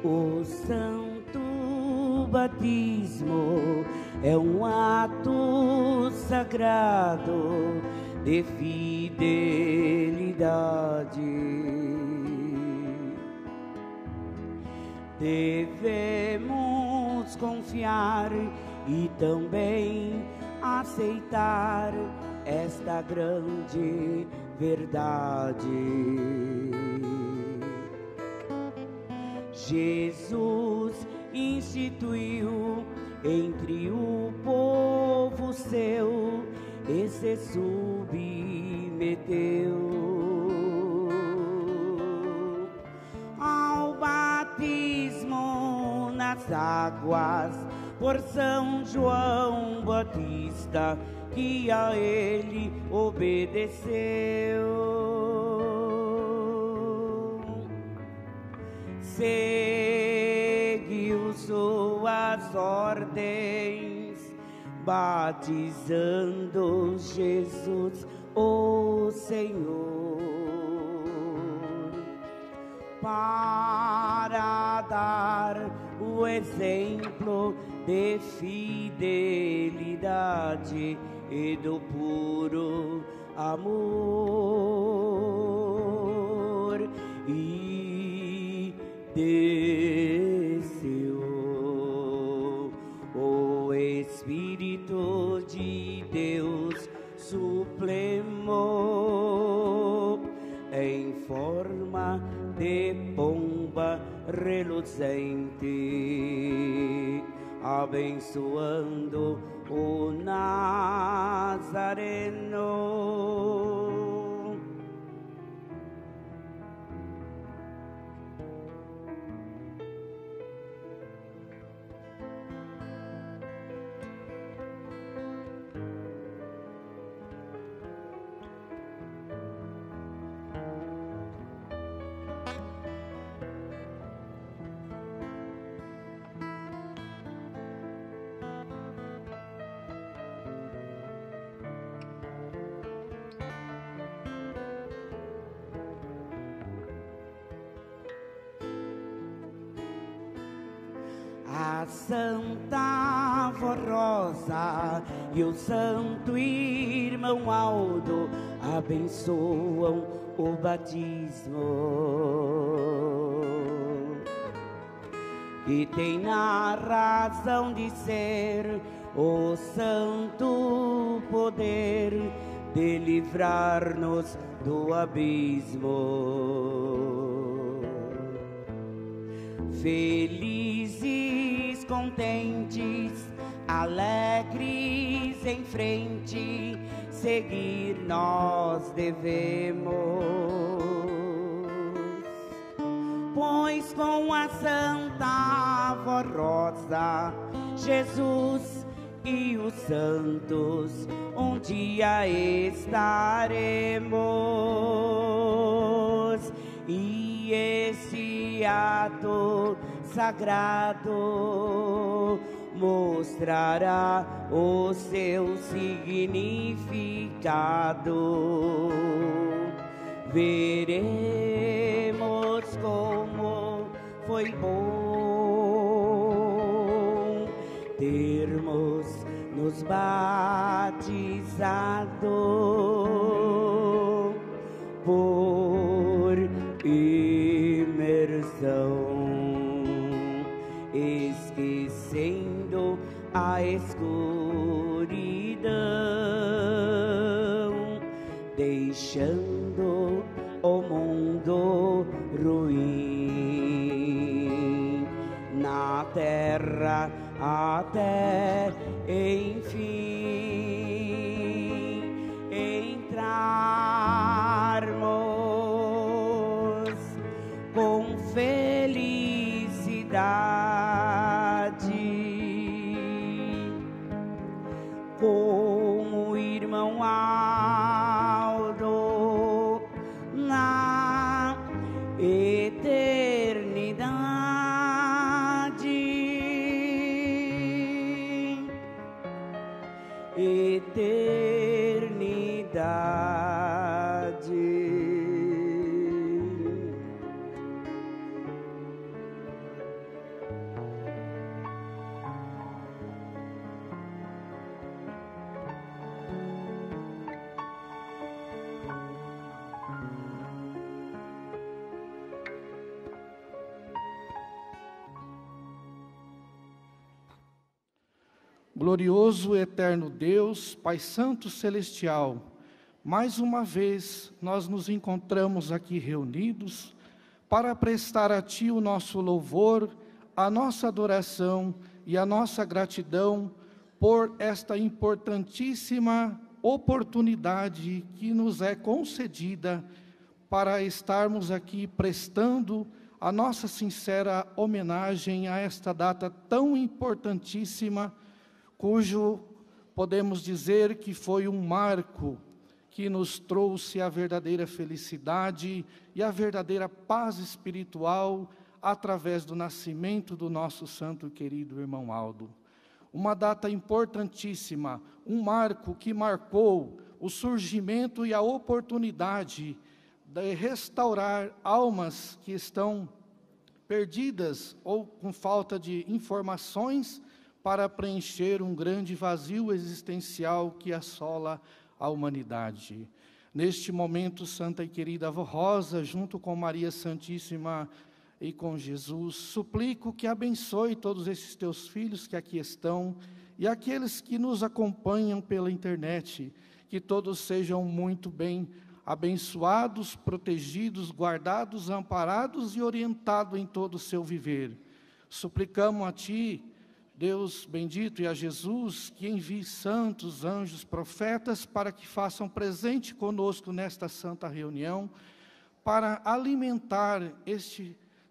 O santo batismo é um ato sagrado de fidelidade. Devemos confiar e também aceitar esta grande verdade. Jesus instituiu entre o povo seu e se submeteu ao batismo nas águas por São João Batista, que a ele obedeceu. Seguiu suas ordens, batizando Jesus, o Senhor, para dar o exemplo de fidelidade e do puro amor. E desceu o Espírito de Deus supremo em forma de pomba reluzente, abençoando o Nazareno. A Santa Avó Rosa e o Santo Irmão Aldo abençoam o batismo, que tem a razão de ser o santo poder de livrar-nos do abismo. Felizes, contentes, alegres em frente, seguir nós devemos, pois com a Santa Avó Rosa, Jesus e os santos um dia estaremos, e esse ato sagrado mostrará o seu significado. Veremos como foi bom termos nos batizado por imersão, esquecendo a escuridão, deixando o mundo ruim na terra até enfim entrarmos com felicidade, como o irmão Aldo na eternidade. Glorioso e eterno Deus, Pai Santo Celestial, mais uma vez nós nos encontramos aqui reunidos para prestar a Ti o nosso louvor, a nossa adoração e a nossa gratidão por esta importantíssima oportunidade que nos é concedida para estarmos aqui prestando a nossa sincera homenagem a esta data tão importantíssima, cujo podemos dizer que foi um marco que nos trouxe a verdadeira felicidade e a verdadeira paz espiritual através do nascimento do nosso santo e querido irmão Aldo. Uma data importantíssima, um marco que marcou o surgimento e a oportunidade de restaurar almas que estão perdidas ou com falta de informações para preencher um grande vazio existencial que assola a humanidade. Neste momento, Santa e querida Avó Rosa, junto com Maria Santíssima e com Jesus, suplico que abençoe todos esses teus filhos que aqui estão e aqueles que nos acompanham pela internet, que todos sejam muito bem abençoados, protegidos, guardados, amparados e orientados em todo o seu viver. Suplicamos a Ti, Deus bendito, e a Jesus, que envie santos, anjos, profetas, para que façam presente conosco nesta santa reunião, para alimentar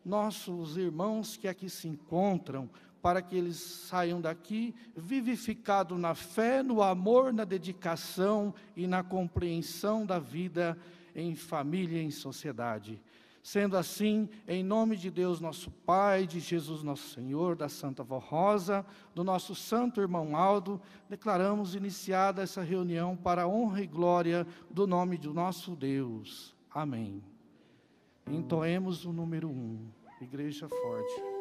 nossos irmãos que aqui se encontram, para que eles saiam daqui vivificados na fé, no amor, na dedicação e na compreensão da vida em família e em sociedade. Sendo assim, em nome de Deus nosso Pai, de Jesus nosso Senhor, da Santa Avó Rosa, do nosso santo irmão Aldo, declaramos iniciada essa reunião para a honra e glória do nome do nosso Deus. Amém. Entoemos o número 1, Igreja Forte.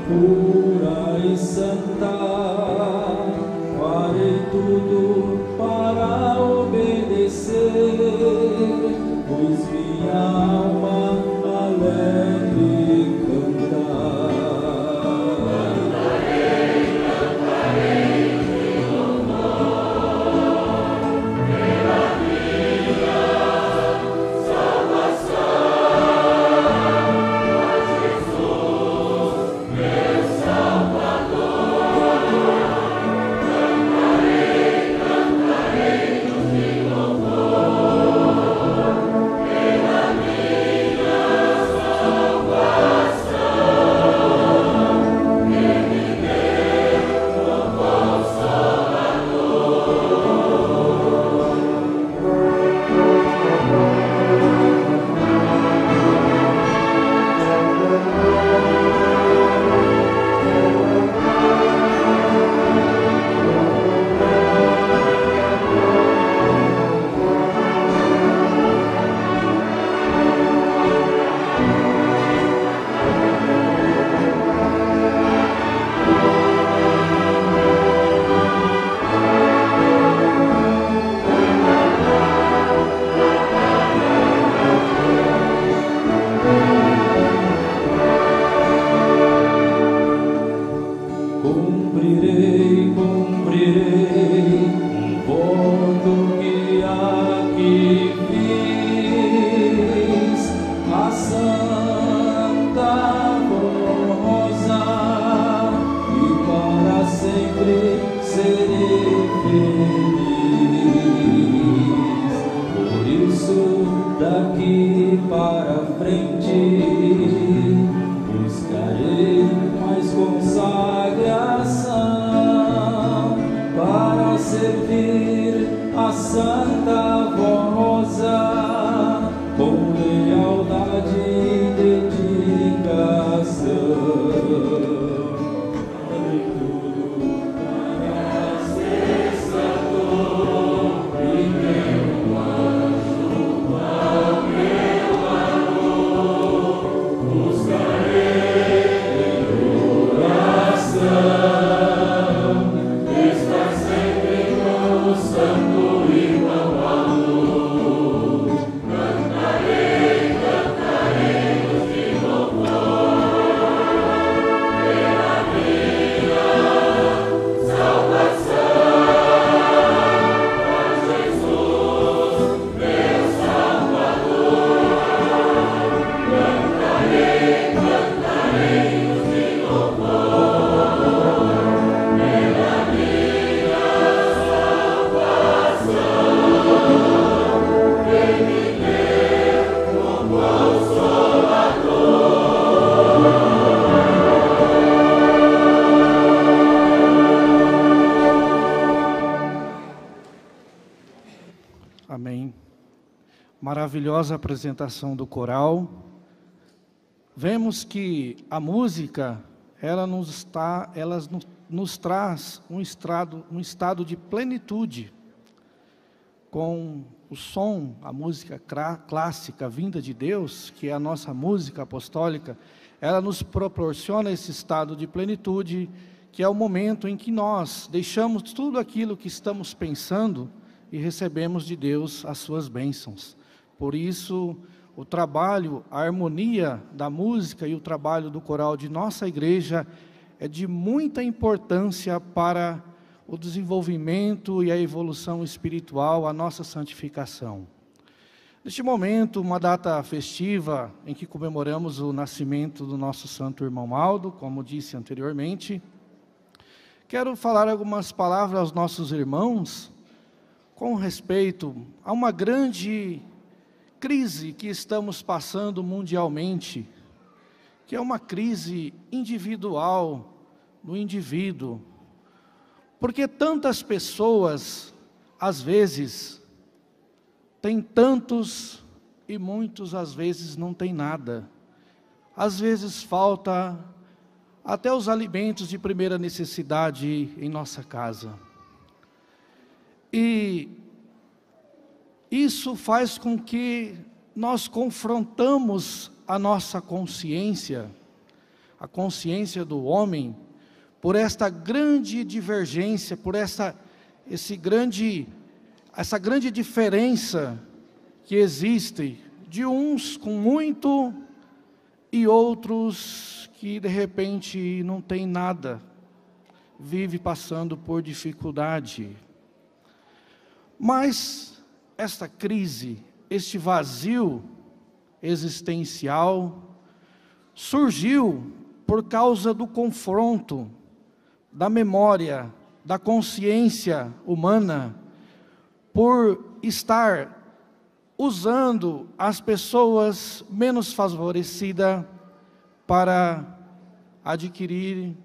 Pura e santa, tudo para obedecer, pois minha alma alegre cantar. Maravilhosa apresentação do coral. Vemos que a música, ela nos traz um estado de plenitude. Com o som, a música clássica vinda de Deus, que é a nossa música apostólica, ela nos proporciona esse estado de plenitude, que é o momento em que nós deixamos tudo aquilo que estamos pensando e recebemos de Deus as suas bênçãos. Por isso, o trabalho, a harmonia da música e o trabalho do coral de nossa igreja é de muita importância para o desenvolvimento e a evolução espiritual, a nossa santificação. Neste momento, uma data festiva em que comemoramos o nascimento do nosso santo irmão Aldo, como disse anteriormente, quero falar algumas palavras aos nossos irmãos com respeito a uma grande crise que estamos passando mundialmente, que é uma crise individual do indivíduo, porque tantas pessoas, às vezes, têm tantos e muitos, às vezes, não têm nada. Às vezes falta até os alimentos de primeira necessidade em nossa casa. E isso faz com que nós confrontamos a nossa consciência, a consciência do homem, por esta grande divergência, por essa essa grande diferença que existe de uns com muito e outros que de repente não tem nada, vive passando por dificuldade. Mas esta crise, este vazio existencial, surgiu por causa do confronto da memória, da consciência humana, por estar usando as pessoas menos favorecidas para adquirir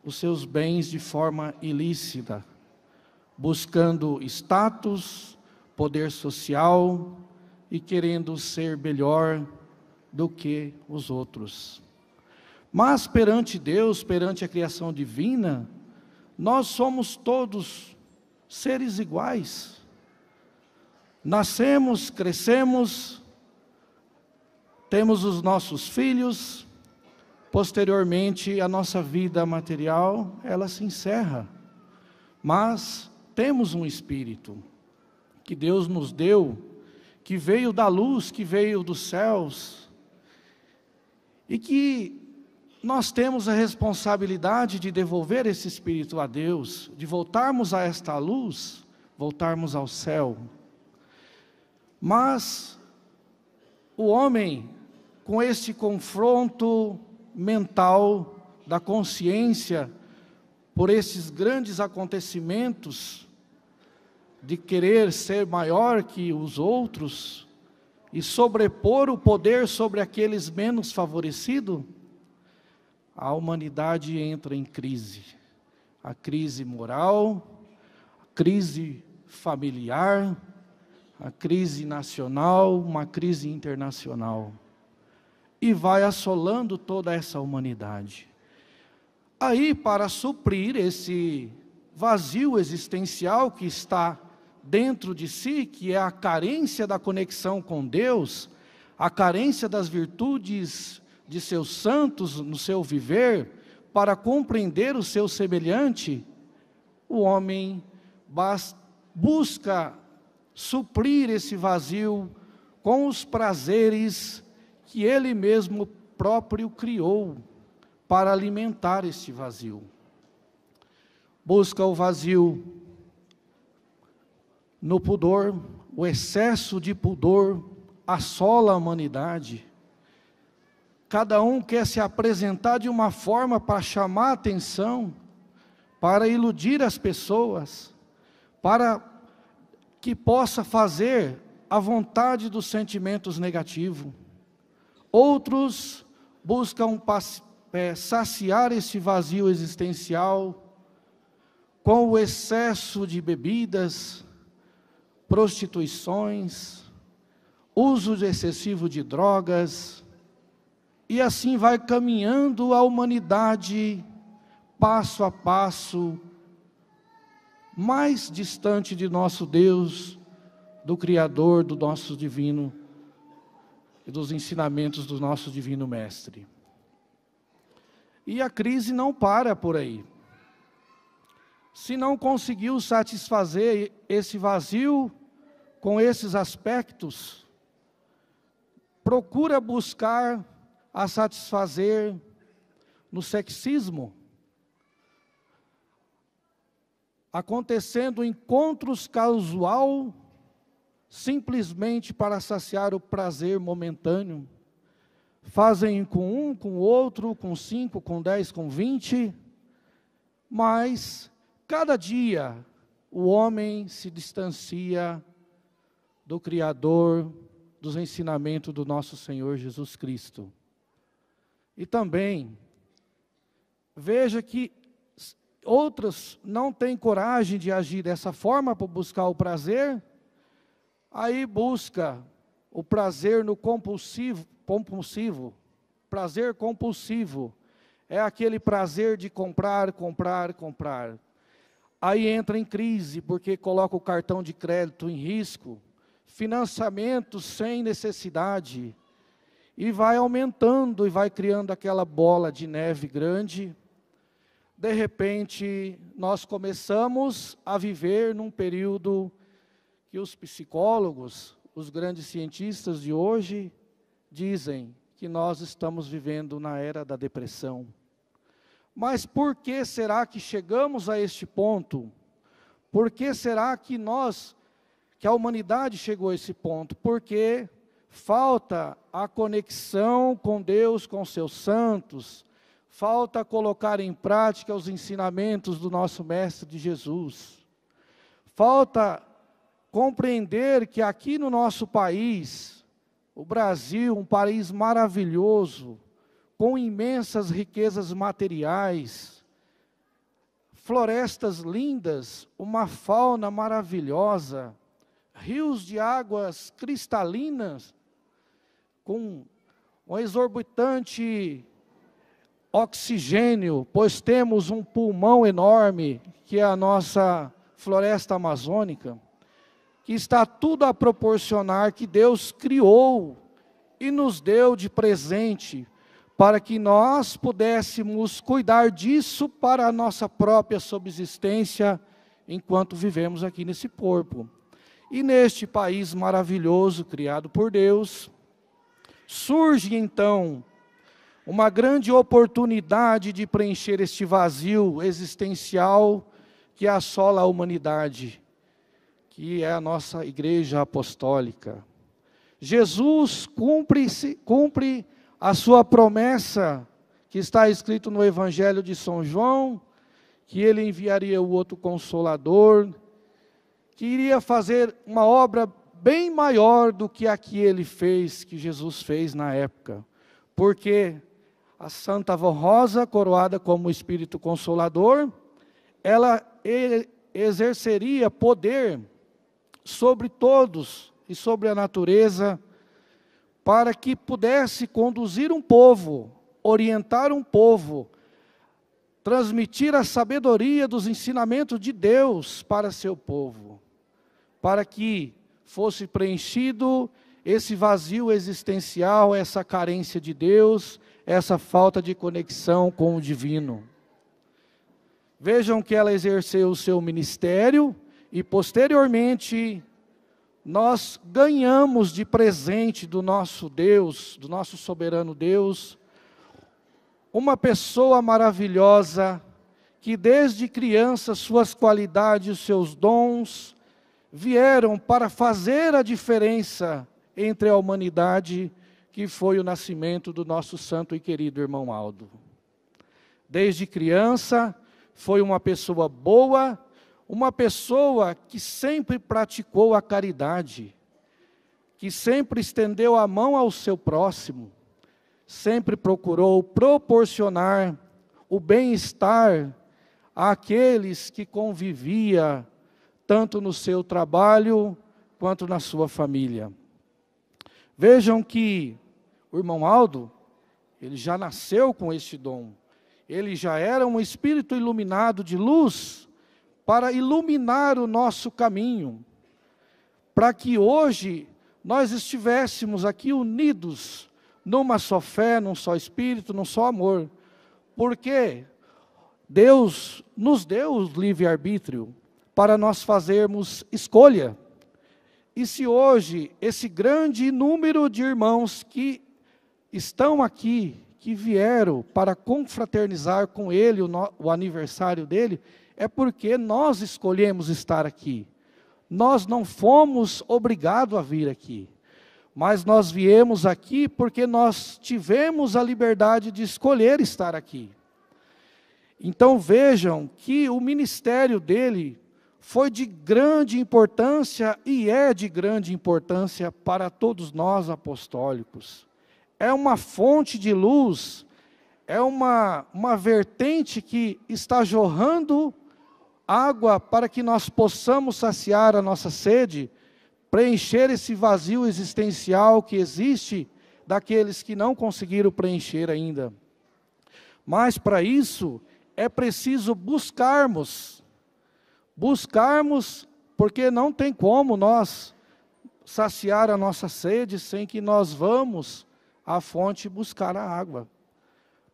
os seus bens de forma ilícita, buscando status, poder social e querendo ser melhor do que os outros. Mas perante Deus, perante a criação divina, nós somos todos seres iguais. Nascemos, crescemos, temos os nossos filhos, posteriormente a nossa vida material, ela se encerra. Mas temos um espírito que Deus nos deu, que veio da luz, que veio dos céus, e que nós temos a responsabilidade de devolver esse espírito a Deus, de voltarmos a esta luz, voltarmos ao céu. Mas o homem, com este confronto mental da consciência, por esses grandes acontecimentos, de querer ser maior que os outros, e sobrepor o poder sobre aqueles menos favorecidos, a humanidade entra em crise. A crise moral, a crise familiar, a crise nacional, uma crise internacional. E vai assolando toda essa humanidade. Aí, para suprir esse vazio existencial que está dentro de si, que é a carência da conexão com Deus, a carência das virtudes de seus santos no seu viver, para compreender o seu semelhante, o homem busca suprir esse vazio com os prazeres que ele mesmo próprio criou para alimentar esse vazio. Busca o vazio no pudor, o excesso de pudor assola a humanidade. Cada um quer se apresentar de uma forma para chamar a atenção, para iludir as pessoas, para que possa fazer a vontade dos sentimentos negativos. Outros buscam saciar esse vazio existencial com o excesso de bebidas, prostituições, uso excessivo de drogas, e assim vai caminhando a humanidade, passo a passo, mais distante de nosso Deus, do Criador, do nosso divino, e dos ensinamentos do nosso divino Mestre. E a crise não para por aí. Se não conseguiu satisfazer esse vazio com esses aspectos, procura buscar a satisfazer no sexismo, acontecendo encontros casual, simplesmente para saciar o prazer momentâneo. Fazem com um, com outro, com 5, com 10, com 20, mas cada dia o homem se distancia do Criador, dos ensinamentos do nosso Senhor Jesus Cristo. E também, veja que outros não têm coragem de agir dessa forma para buscar o prazer, aí busca o prazer no compulsivo. Prazer compulsivo é aquele prazer de comprar, comprar, comprar. Aí entra em crise, porque coloca o cartão de crédito em risco, financiamento sem necessidade, e vai aumentando e vai criando aquela bola de neve grande, de repente, nós começamos a viver num período que os psicólogos, os grandes cientistas de hoje, dizem que nós estamos vivendo na era da depressão. Mas por que será que chegamos a este ponto? Por que será que a humanidade chegou a esse ponto? Porque falta a conexão com Deus, com seus santos, falta colocar em prática os ensinamentos do nosso Mestre de Jesus. Falta compreender que aqui no nosso país, o Brasil, um país maravilhoso, com imensas riquezas materiais, florestas lindas, uma fauna maravilhosa, rios de águas cristalinas, com um exorbitante oxigênio, pois temos um pulmão enorme, que é a nossa floresta amazônica, que está tudo a proporcionar, que Deus criou e nos deu de presente, para que nós pudéssemos cuidar disso para a nossa própria subsistência, enquanto vivemos aqui nesse corpo. E neste país maravilhoso, criado por Deus, surge então uma grande oportunidade de preencher este vazio existencial que assola a humanidade, que é a nossa Igreja Apostólica. Jesus cumpre a sua promessa, que está escrito no Evangelho de São João, que ele enviaria o outro Consolador, que iria fazer uma obra bem maior do que a que ele fez, que Jesus fez na época. Porque a Santa Avó Rosa, coroada como Espírito Consolador, ela exerceria poder sobre todos e sobre a natureza, para que pudesse conduzir um povo, orientar um povo, transmitir a sabedoria dos ensinamentos de Deus para seu povo, para que fosse preenchido esse vazio existencial, essa carência de Deus, essa falta de conexão com o divino. Vejam que ela exerceu o seu ministério e posteriormente nós ganhamos de presente do nosso Deus, do nosso soberano Deus, uma pessoa maravilhosa, que desde criança suas qualidades, os seus dons, vieram para fazer a diferença entre a humanidade, que foi o nascimento do nosso santo e querido irmão Aldo. Desde criança, foi uma pessoa boa, uma pessoa que sempre praticou a caridade, que sempre estendeu a mão ao seu próximo, sempre procurou proporcionar o bem-estar àqueles que convivia, tanto no seu trabalho, quanto na sua família. Vejam que o irmão Aldo, ele já nasceu com este dom, ele já era um espírito iluminado de luz, para iluminar o nosso caminho, para que hoje nós estivéssemos aqui unidos, numa só fé, num só espírito, num só amor, porque Deus nos deu o livre-arbítrio para nós fazermos escolha. E se hoje esse grande número de irmãos que estão aqui, que vieram para confraternizar com ele o aniversário dele, é porque nós escolhemos estar aqui. Nós não fomos obrigados a vir aqui, mas nós viemos aqui porque nós tivemos a liberdade de escolher estar aqui. Então vejam que o ministério dele foi de grande importância e é de grande importância para todos nós apostólicos. É uma fonte de luz, é uma vertente que está jorrando água para que nós possamos saciar a nossa sede, preencher esse vazio existencial que existe daqueles que não conseguiram preencher ainda. Mas para isso é preciso buscarmos, porque não tem como nós saciar a nossa sede sem que nós vamos à fonte buscar a água.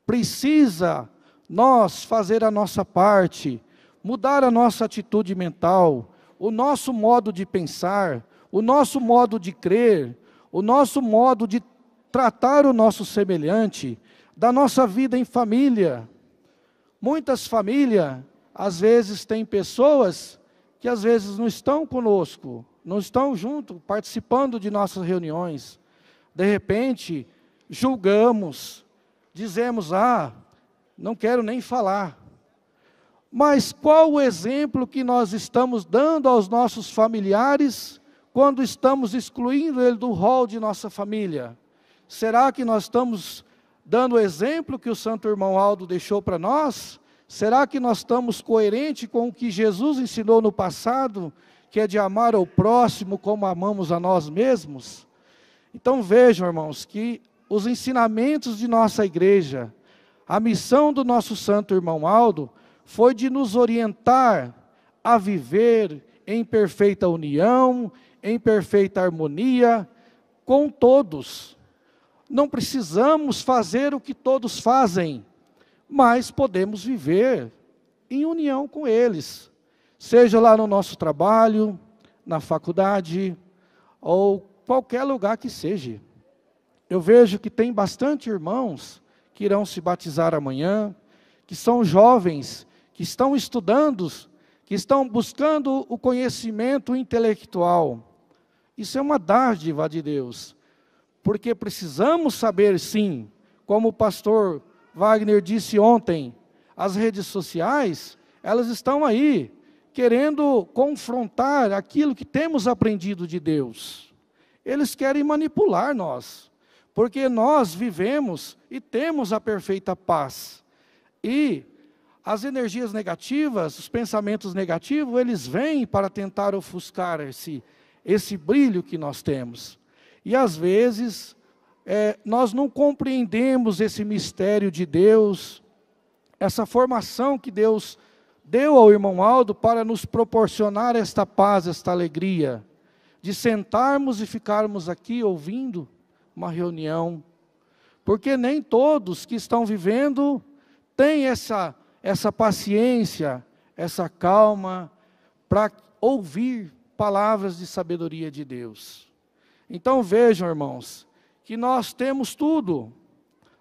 Precisa nós fazer a nossa parte, mudar a nossa atitude mental, o nosso modo de pensar, o nosso modo de crer, o nosso modo de tratar o nosso semelhante, da nossa vida em família. Muitas famílias, às vezes, têm pessoas que às vezes não estão conosco, não estão junto, participando de nossas reuniões. De repente, julgamos, dizemos, não quero nem falar. Mas qual o exemplo que nós estamos dando aos nossos familiares quando estamos excluindo ele do rol de nossa família? Será que nós estamos dando o exemplo que o Santo Irmão Aldo deixou para nós? Será que nós estamos coerentes com o que Jesus ensinou no passado, que é de amar ao próximo como amamos a nós mesmos? Então vejam, irmãos, que os ensinamentos de nossa igreja, a missão do nosso Santo Irmão Aldo, foi de nos orientar a viver em perfeita união, em perfeita harmonia com todos. Não precisamos fazer o que todos fazem, mas podemos viver em união com eles, seja lá no nosso trabalho, na faculdade, ou qualquer lugar que seja. Eu vejo que tem bastante irmãos que irão se batizar amanhã, que são jovens, que estão estudando, que estão buscando o conhecimento intelectual. Isso é uma dádiva de Deus, porque precisamos saber, sim, como o pastor Wagner disse ontem, as redes sociais, elas estão aí, querendo confrontar aquilo que temos aprendido de Deus. Eles querem manipular nós, porque nós vivemos e temos a perfeita paz. E as energias negativas, os pensamentos negativos, eles vêm para tentar ofuscar esse brilho que nós temos. E às vezes, nós não compreendemos esse mistério de Deus, essa formação que Deus deu ao irmão Aldo para nos proporcionar esta paz, esta alegria, de sentarmos e ficarmos aqui ouvindo uma reunião, porque nem todos que estão vivendo têm essa paciência, essa calma, para ouvir palavras de sabedoria de Deus. Então vejam, irmãos, que nós temos tudo.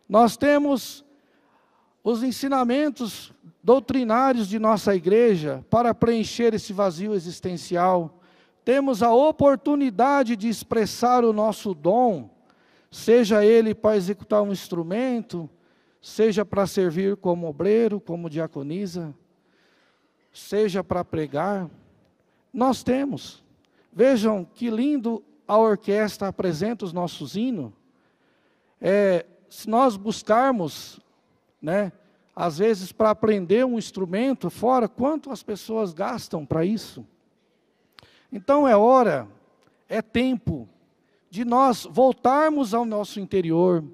Nós temos os ensinamentos doutrinários de nossa igreja para preencher esse vazio existencial. Temos a oportunidade de expressar o nosso dom, seja ele para executar um instrumento, seja para servir como obreiro, como diaconisa, seja para pregar. Nós temos. Vejam que lindo a orquestra apresenta os nossos hinos. Se nós buscarmos, às vezes para aprender um instrumento fora, quanto as pessoas gastam para isso? Então é tempo de nós voltarmos ao nosso interior,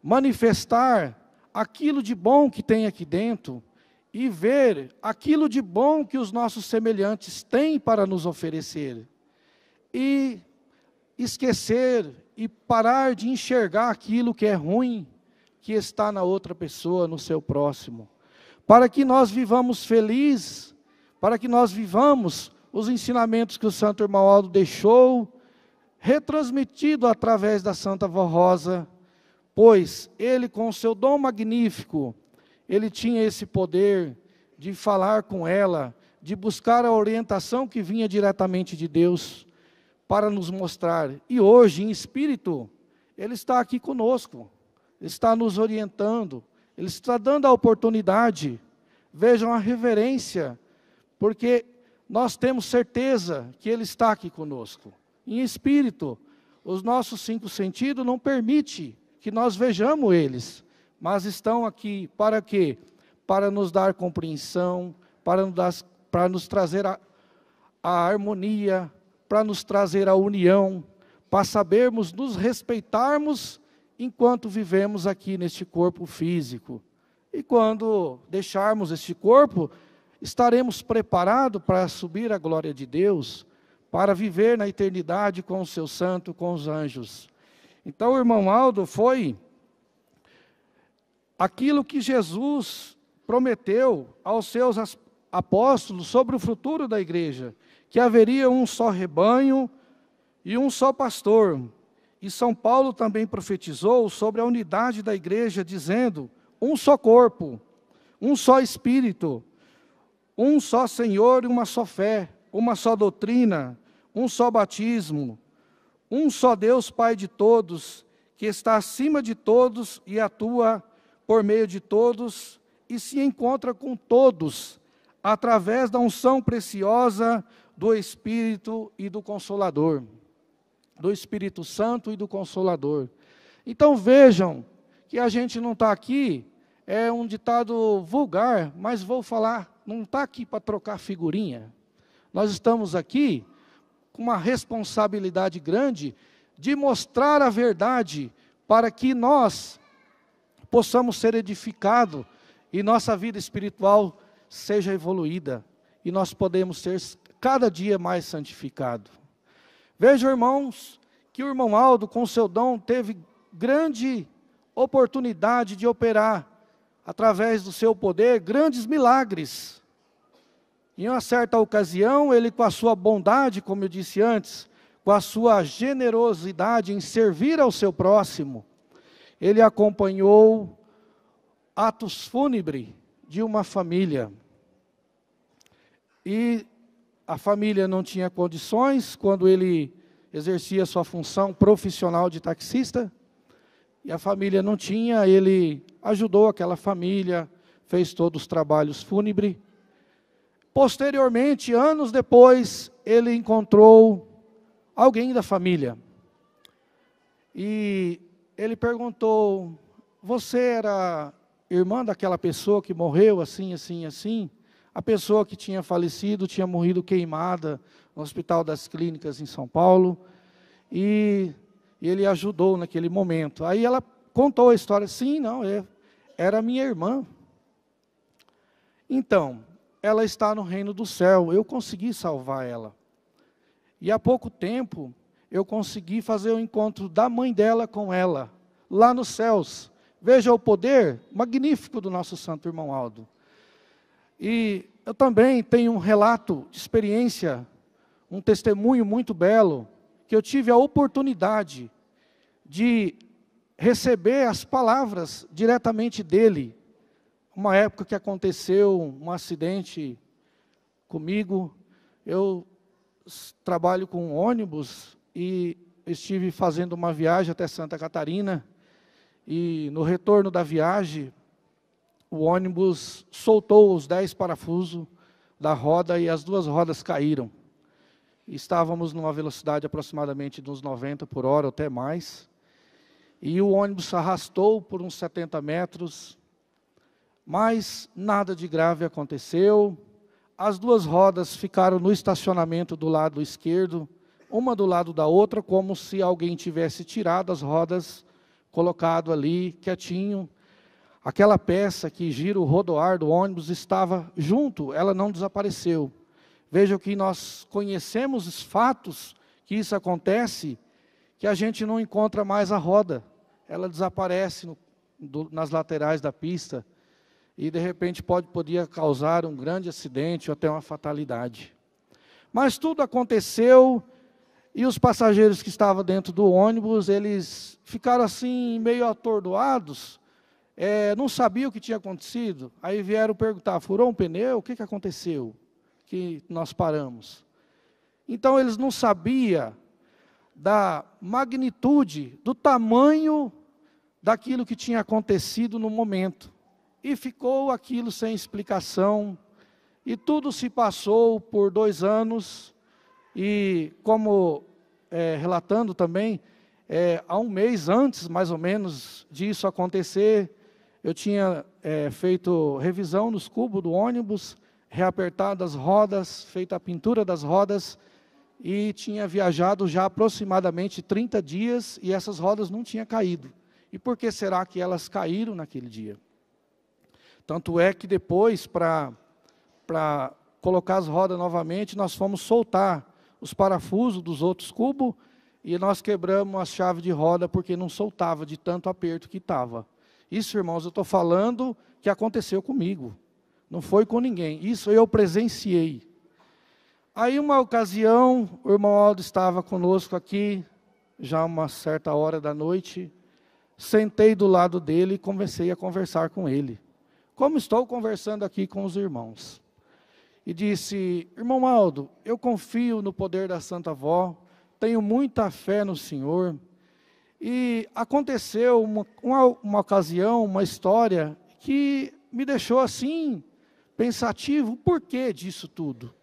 manifestar aquilo de bom que tem aqui dentro e ver aquilo de bom que os nossos semelhantes têm para nos oferecer. E esquecer e parar de enxergar aquilo que é ruim, que está na outra pessoa, no seu próximo. Para que nós vivamos felizes, para que nós vivamos os ensinamentos que o Santo Irmão Aldo deixou, retransmitido através da Santa Vó Rosa, pois ele, com o seu dom magnífico, ele tinha esse poder de falar com ela, de buscar a orientação que vinha diretamente de Deus, para nos mostrar. E hoje, em espírito, ele está aqui conosco, ele está nos orientando, ele está dando a oportunidade. Vejam a reverência, porque nós temos certeza que ele está aqui conosco. Em espírito, os nossos 5 sentidos não permitem que nós vejamos eles, mas estão aqui para quê? Para nos dar compreensão, para nos trazer a harmonia, para nos trazer a união, para sabermos nos respeitarmos enquanto vivemos aqui neste corpo físico. E quando deixarmos este corpo, estaremos preparados para subir à glória de Deus, para viver na eternidade com o seu santo, com os anjos. Então o irmão Aldo foi aquilo que Jesus prometeu aos seus apóstolos sobre o futuro da igreja, que haveria um só rebanho e um só pastor. E São Paulo também profetizou sobre a unidade da igreja, dizendo: um só corpo, um só Espírito, um só Senhor e uma só fé, uma só doutrina, um só batismo, um só Deus Pai de todos, que está acima de todos e atua por meio de todos e se encontra com todos, através da unção preciosa do Espírito e do Consolador, do Espírito Santo e do Consolador. Então vejam que a gente não está aqui, é um ditado vulgar, mas vou falar, não está aqui para trocar figurinha. Nós estamos aqui com uma responsabilidade grande de mostrar a verdade para que nós possamos ser edificados e nossa vida espiritual seja evoluída e nós podemos ser cada dia mais santificados. Vejam, irmãos, que o irmão Aldo, com seu dom, teve grande oportunidade de operar, através do seu poder, grandes milagres. Em uma certa ocasião, ele, com a sua bondade, como eu disse antes, com a sua generosidade em servir ao seu próximo, ele acompanhou atos fúnebres de uma família. E a família não tinha condições, quando ele exercia sua função profissional de taxista, e a família não tinha, ele ajudou aquela família, fez todos os trabalhos fúnebres. Posteriormente, anos depois, ele encontrou alguém da família. E ele perguntou: você era irmã daquela pessoa que morreu assim, assim, assim? A pessoa que tinha falecido, tinha morrido queimada no Hospital das Clínicas em São Paulo. E ele ajudou naquele momento. Aí ela contou a história. Sim, não, era minha irmã. Então, ela está no reino do céu. Eu consegui salvar ela. E há pouco tempo, eu consegui fazer o encontro da mãe dela com ela, lá nos céus. Veja o poder magnífico do nosso santo irmão Aldo. E eu também tenho um relato de experiência, um testemunho muito belo, que eu tive a oportunidade de receber as palavras diretamente dele. Uma época que aconteceu um acidente comigo, eu trabalho com ônibus e estive fazendo uma viagem até Santa Catarina, e no retorno da viagem, o ônibus soltou os 10 parafusos da roda e as 2 rodas caíram. Estávamos numa velocidade aproximadamente de uns 90 por hora, ou até mais. E o ônibus se arrastou por uns 70 metros, mas nada de grave aconteceu. As 2 rodas ficaram no estacionamento do lado esquerdo, uma do lado da outra, como se alguém tivesse tirado as rodas, colocado ali quietinho. Aquela peça que gira o rodoar do ônibus estava junto, ela não desapareceu. Veja que nós conhecemos os fatos que isso acontece, que a gente não encontra mais a roda. Ela desaparece nas laterais da pista e de repente podia causar um grande acidente ou até uma fatalidade. Mas tudo aconteceu e os passageiros que estavam dentro do ônibus, eles ficaram assim meio atordoados, não sabiam o que tinha acontecido. Aí vieram perguntar: furou um pneu? O que aconteceu? Que nós paramos. Então eles não sabiam da magnitude, do tamanho daquilo que tinha acontecido no momento. E ficou aquilo sem explicação. E tudo se passou por 2 anos. E como relatando também, há um mês antes, mais ou menos, disso acontecer, eu tinha feito revisão nos cubos do ônibus, reapertado as rodas, feito a pintura das rodas, e tinha viajado já aproximadamente 30 dias, e essas rodas não tinham caído. E por que será que elas caíram naquele dia? Tanto é que depois, para colocar as rodas novamente, nós fomos soltar os parafusos dos outros cubos, e nós quebramos a chave de roda, porque não soltava de tanto aperto que estava. Isso, irmãos, eu estou falando que aconteceu comigo. Não foi com ninguém. Isso eu presenciei. Aí, uma ocasião, o irmão Aldo estava conosco aqui, já uma certa hora da noite. Sentei do lado dele e comecei a conversar com ele, como estou conversando aqui com os irmãos. E disse: irmão Aldo, eu confio no poder da Santa Avó, tenho muita fé no Senhor. E aconteceu uma ocasião, uma história, que me deixou assim, pensativo, o porquê disso tudo.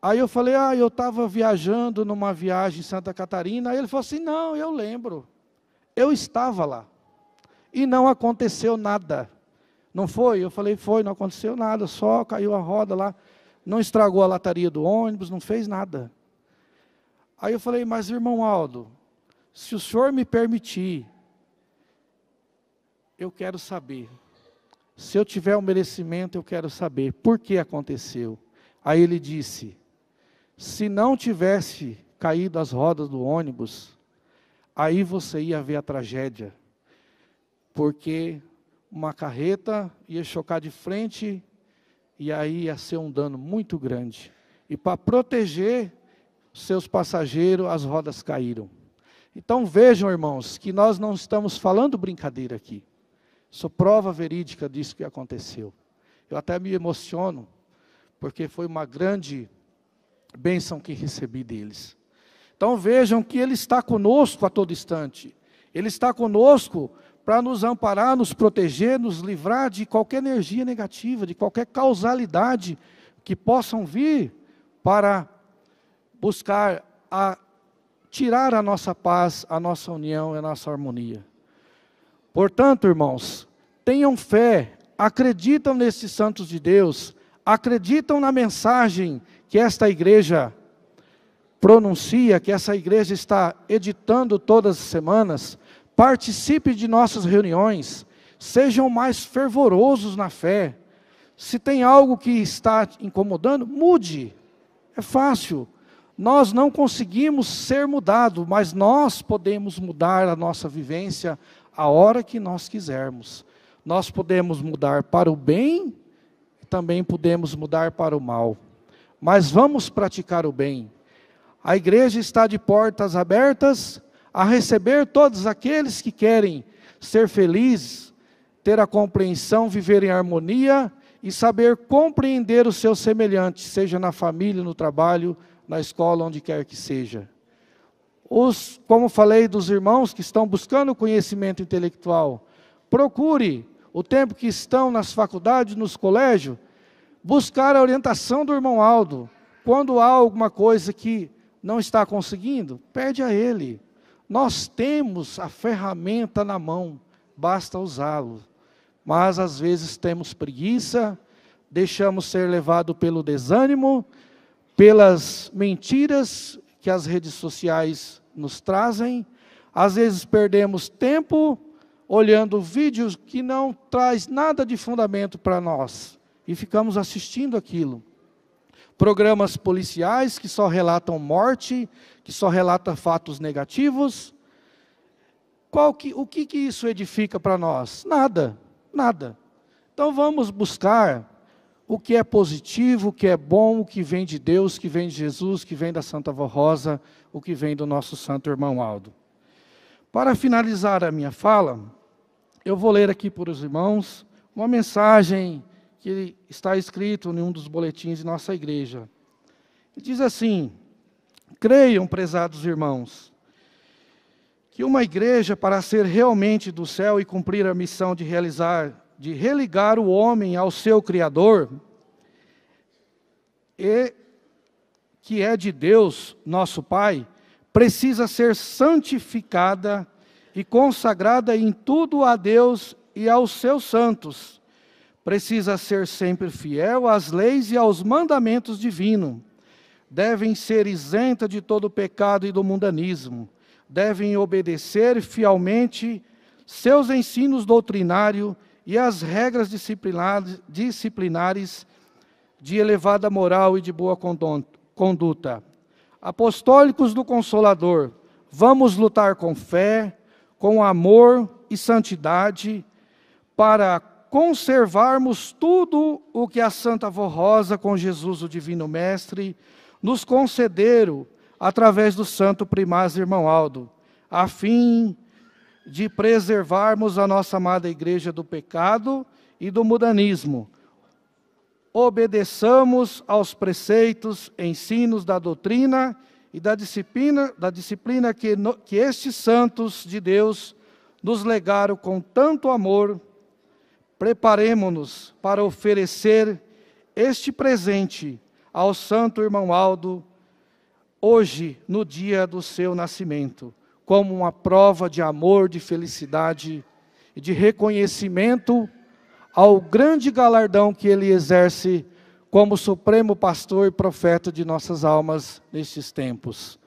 Aí eu falei: eu estava viajando numa viagem em Santa Catarina. Aí ele falou assim: não, eu lembro, eu estava lá, e não aconteceu nada. Não foi? Eu falei: foi, não aconteceu nada, só caiu a roda lá, não estragou a lataria do ônibus, não fez nada. Aí eu falei: mas irmão Aldo, se o senhor me permitir, eu quero saber. Se eu tiver um merecimento, eu quero saber por que aconteceu. Aí ele disse: se não tivesse caído as rodas do ônibus, aí você ia ver a tragédia, porque uma carreta ia chocar de frente e aí ia ser um dano muito grande. E para proteger seus passageiros, as rodas caíram. Então vejam, irmãos, que nós não estamos falando brincadeira aqui. Sou prova verídica disso que aconteceu. Eu até me emociono, porque foi uma grande bênção que recebi deles. Então vejam que Ele está conosco a todo instante. Ele está conosco para nos amparar, nos proteger, nos livrar de qualquer energia negativa, de qualquer causalidade que possam vir para buscar tirar a nossa paz, a nossa união e a nossa harmonia. Portanto, irmãos, tenham fé, acreditam nesses santos de Deus, acreditam na mensagem que esta igreja pronuncia, que essa igreja está editando todas as semanas. Participe de nossas reuniões, sejam mais fervorosos na fé. Se tem algo que está incomodando, mude, é fácil. Nós não conseguimos ser mudados, mas nós podemos mudar a nossa vivência a hora que nós quisermos. Nós podemos mudar para o bem e também podemos mudar para o mal. Mas vamos praticar o bem. A igreja está de portas abertas a receber todos aqueles que querem ser felizes, ter a compreensão, viver em harmonia e saber compreender os seus semelhantes, seja na família, no trabalho, na escola, onde quer que seja. Como falei dos irmãos que estão buscando conhecimento intelectual, procure, o tempo que estão nas faculdades, nos colégios, buscar a orientação do irmão Aldo. Quando há alguma coisa que não está conseguindo, pede a ele. Nós temos a ferramenta na mão, basta usá-lo. Mas às vezes temos preguiça, deixamos ser levado pelo desânimo, pelas mentiras que as redes sociais nos trazem. Às vezes perdemos tempo olhando vídeos que não traz nada de fundamento para nós e ficamos assistindo aquilo. Programas policiais que só relatam morte, que só relatam fatos negativos. O que isso edifica para nós? Nada, nada. Então vamos buscar o que é positivo, o que é bom, o que vem de Deus, o que vem de Jesus, o que vem da Santa Avó Rosa, o que vem do nosso santo irmão Aldo. Para finalizar a minha fala, eu vou ler aqui para os irmãos uma mensagem que está escrito em um dos boletins de nossa igreja. Diz assim: creiam, prezados irmãos, que uma igreja, para ser realmente do céu e cumprir a missão de religar o homem ao seu Criador, e que é de Deus, nosso Pai, precisa ser santificada e consagrada em tudo a Deus e aos seus santos. Precisa ser sempre fiel às leis e aos mandamentos divinos. Devem ser isenta de todo pecado e do mundanismo. Devem obedecer fielmente seus ensinos doutrinários e as regras disciplinares de elevada moral e de boa conduta. Apostólicos do Consolador, vamos lutar com fé, com amor e santidade, para conservarmos tudo o que a Santa Avó Rosa, com Jesus, o Divino Mestre, nos concederam através do Santo Primaz Irmão Aldo, a fim de preservarmos a nossa amada Igreja do pecado e do mundanismo. Obedeçamos aos preceitos, ensinos da doutrina e da disciplina que estes santos de Deus nos legaram com tanto amor. Preparemo-nos para oferecer este presente ao Santo Irmão Aldo, hoje, no dia do seu nascimento, como uma prova de amor, de felicidade e de reconhecimento ao grande galardão que ele exerce como supremo pastor e profeta de nossas almas nestes tempos.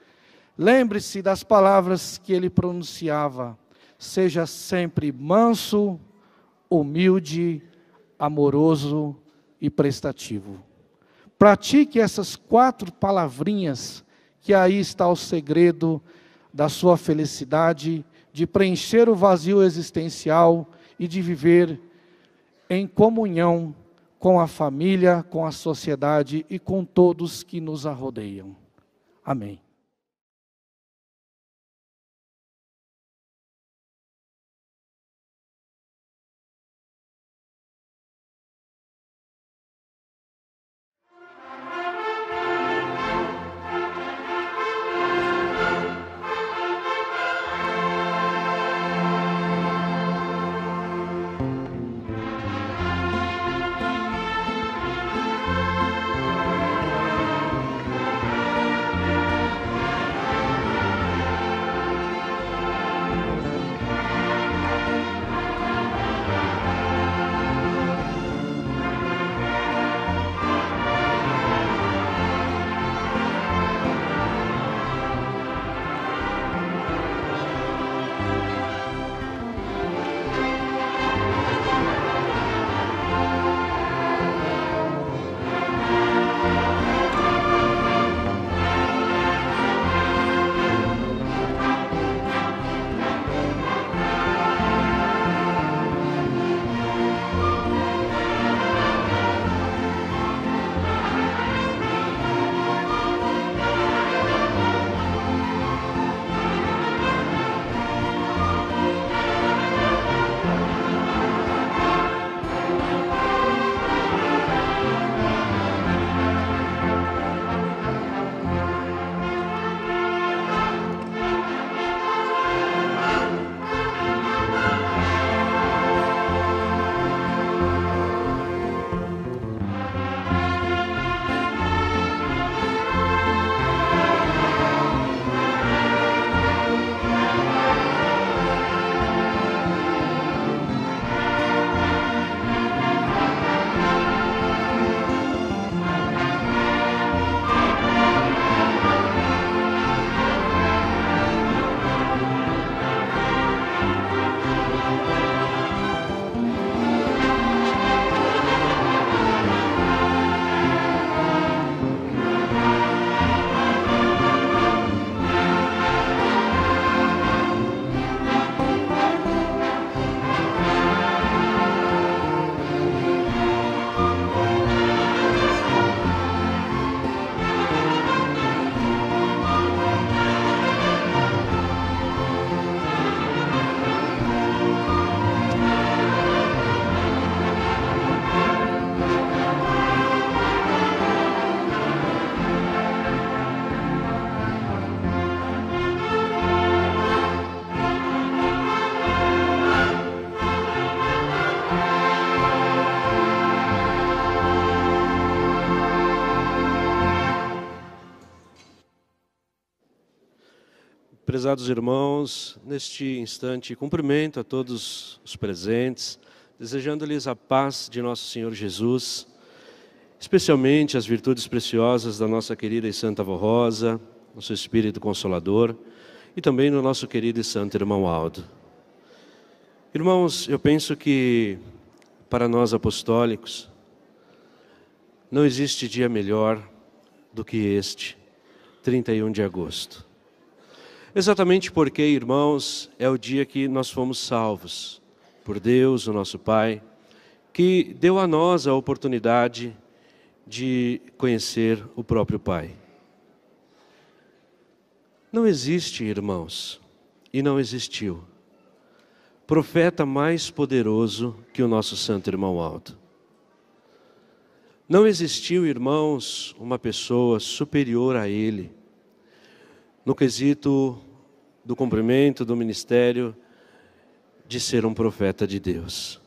Lembre-se das palavras que ele pronunciava: seja sempre manso, humilde, amoroso e prestativo. Pratique essas 4 palavrinhas, que aí está o segredo da sua felicidade, de preencher o vazio existencial e de viver em comunhão com a família, com a sociedade e com todos que nos arrodeiam. Amém. Prezados irmãos, neste instante cumprimento a todos os presentes, desejando-lhes a paz de nosso Senhor Jesus, especialmente as virtudes preciosas da nossa querida e Santa Avó Rosa, nosso Espírito Consolador, e também no nosso querido e santo irmão Aldo. Irmãos, eu penso que para nós apostólicos não existe dia melhor do que este, 31 de agosto. Exatamente porque, irmãos, é o dia que nós fomos salvos por Deus, o nosso Pai, que deu a nós a oportunidade de conhecer o próprio Pai. Não existe, irmãos, e não existiu, profeta mais poderoso que o nosso santo irmão Aldo. Não existiu, irmãos, uma pessoa superior a ele, no quesito do cumprimento do ministério de ser um profeta de Deus.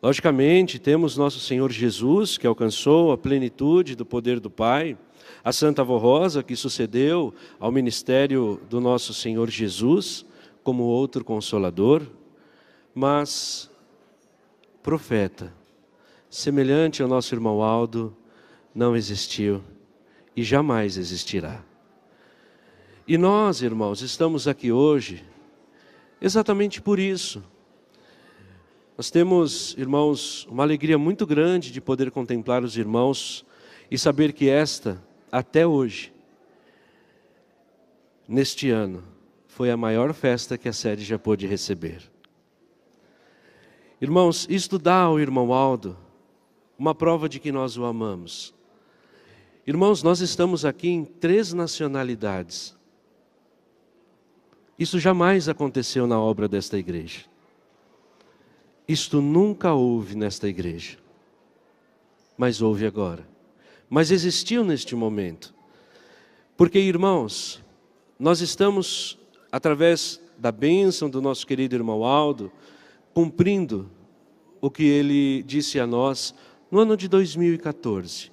Logicamente, temos nosso Senhor Jesus, que alcançou a plenitude do poder do Pai, a Santa Avó Rosa, que sucedeu ao ministério do nosso Senhor Jesus, como outro consolador, mas profeta, semelhante ao nosso irmão Aldo, não existiu e jamais existirá. E nós, irmãos, estamos aqui hoje exatamente por isso. Nós temos, irmãos, uma alegria muito grande de poder contemplar os irmãos e saber que até hoje, neste ano, foi a maior festa que a sede já pôde receber. Irmãos, isto dá ao irmão Aldo uma prova de que nós o amamos. Irmãos, nós estamos aqui em 3 nacionalidades. Isso jamais aconteceu na obra desta igreja. Isto nunca houve nesta igreja. Mas houve agora. Mas existiu neste momento. Porque, irmãos, nós estamos, através da bênção do nosso querido irmão Aldo, cumprindo o que ele disse a nós no ano de 2014.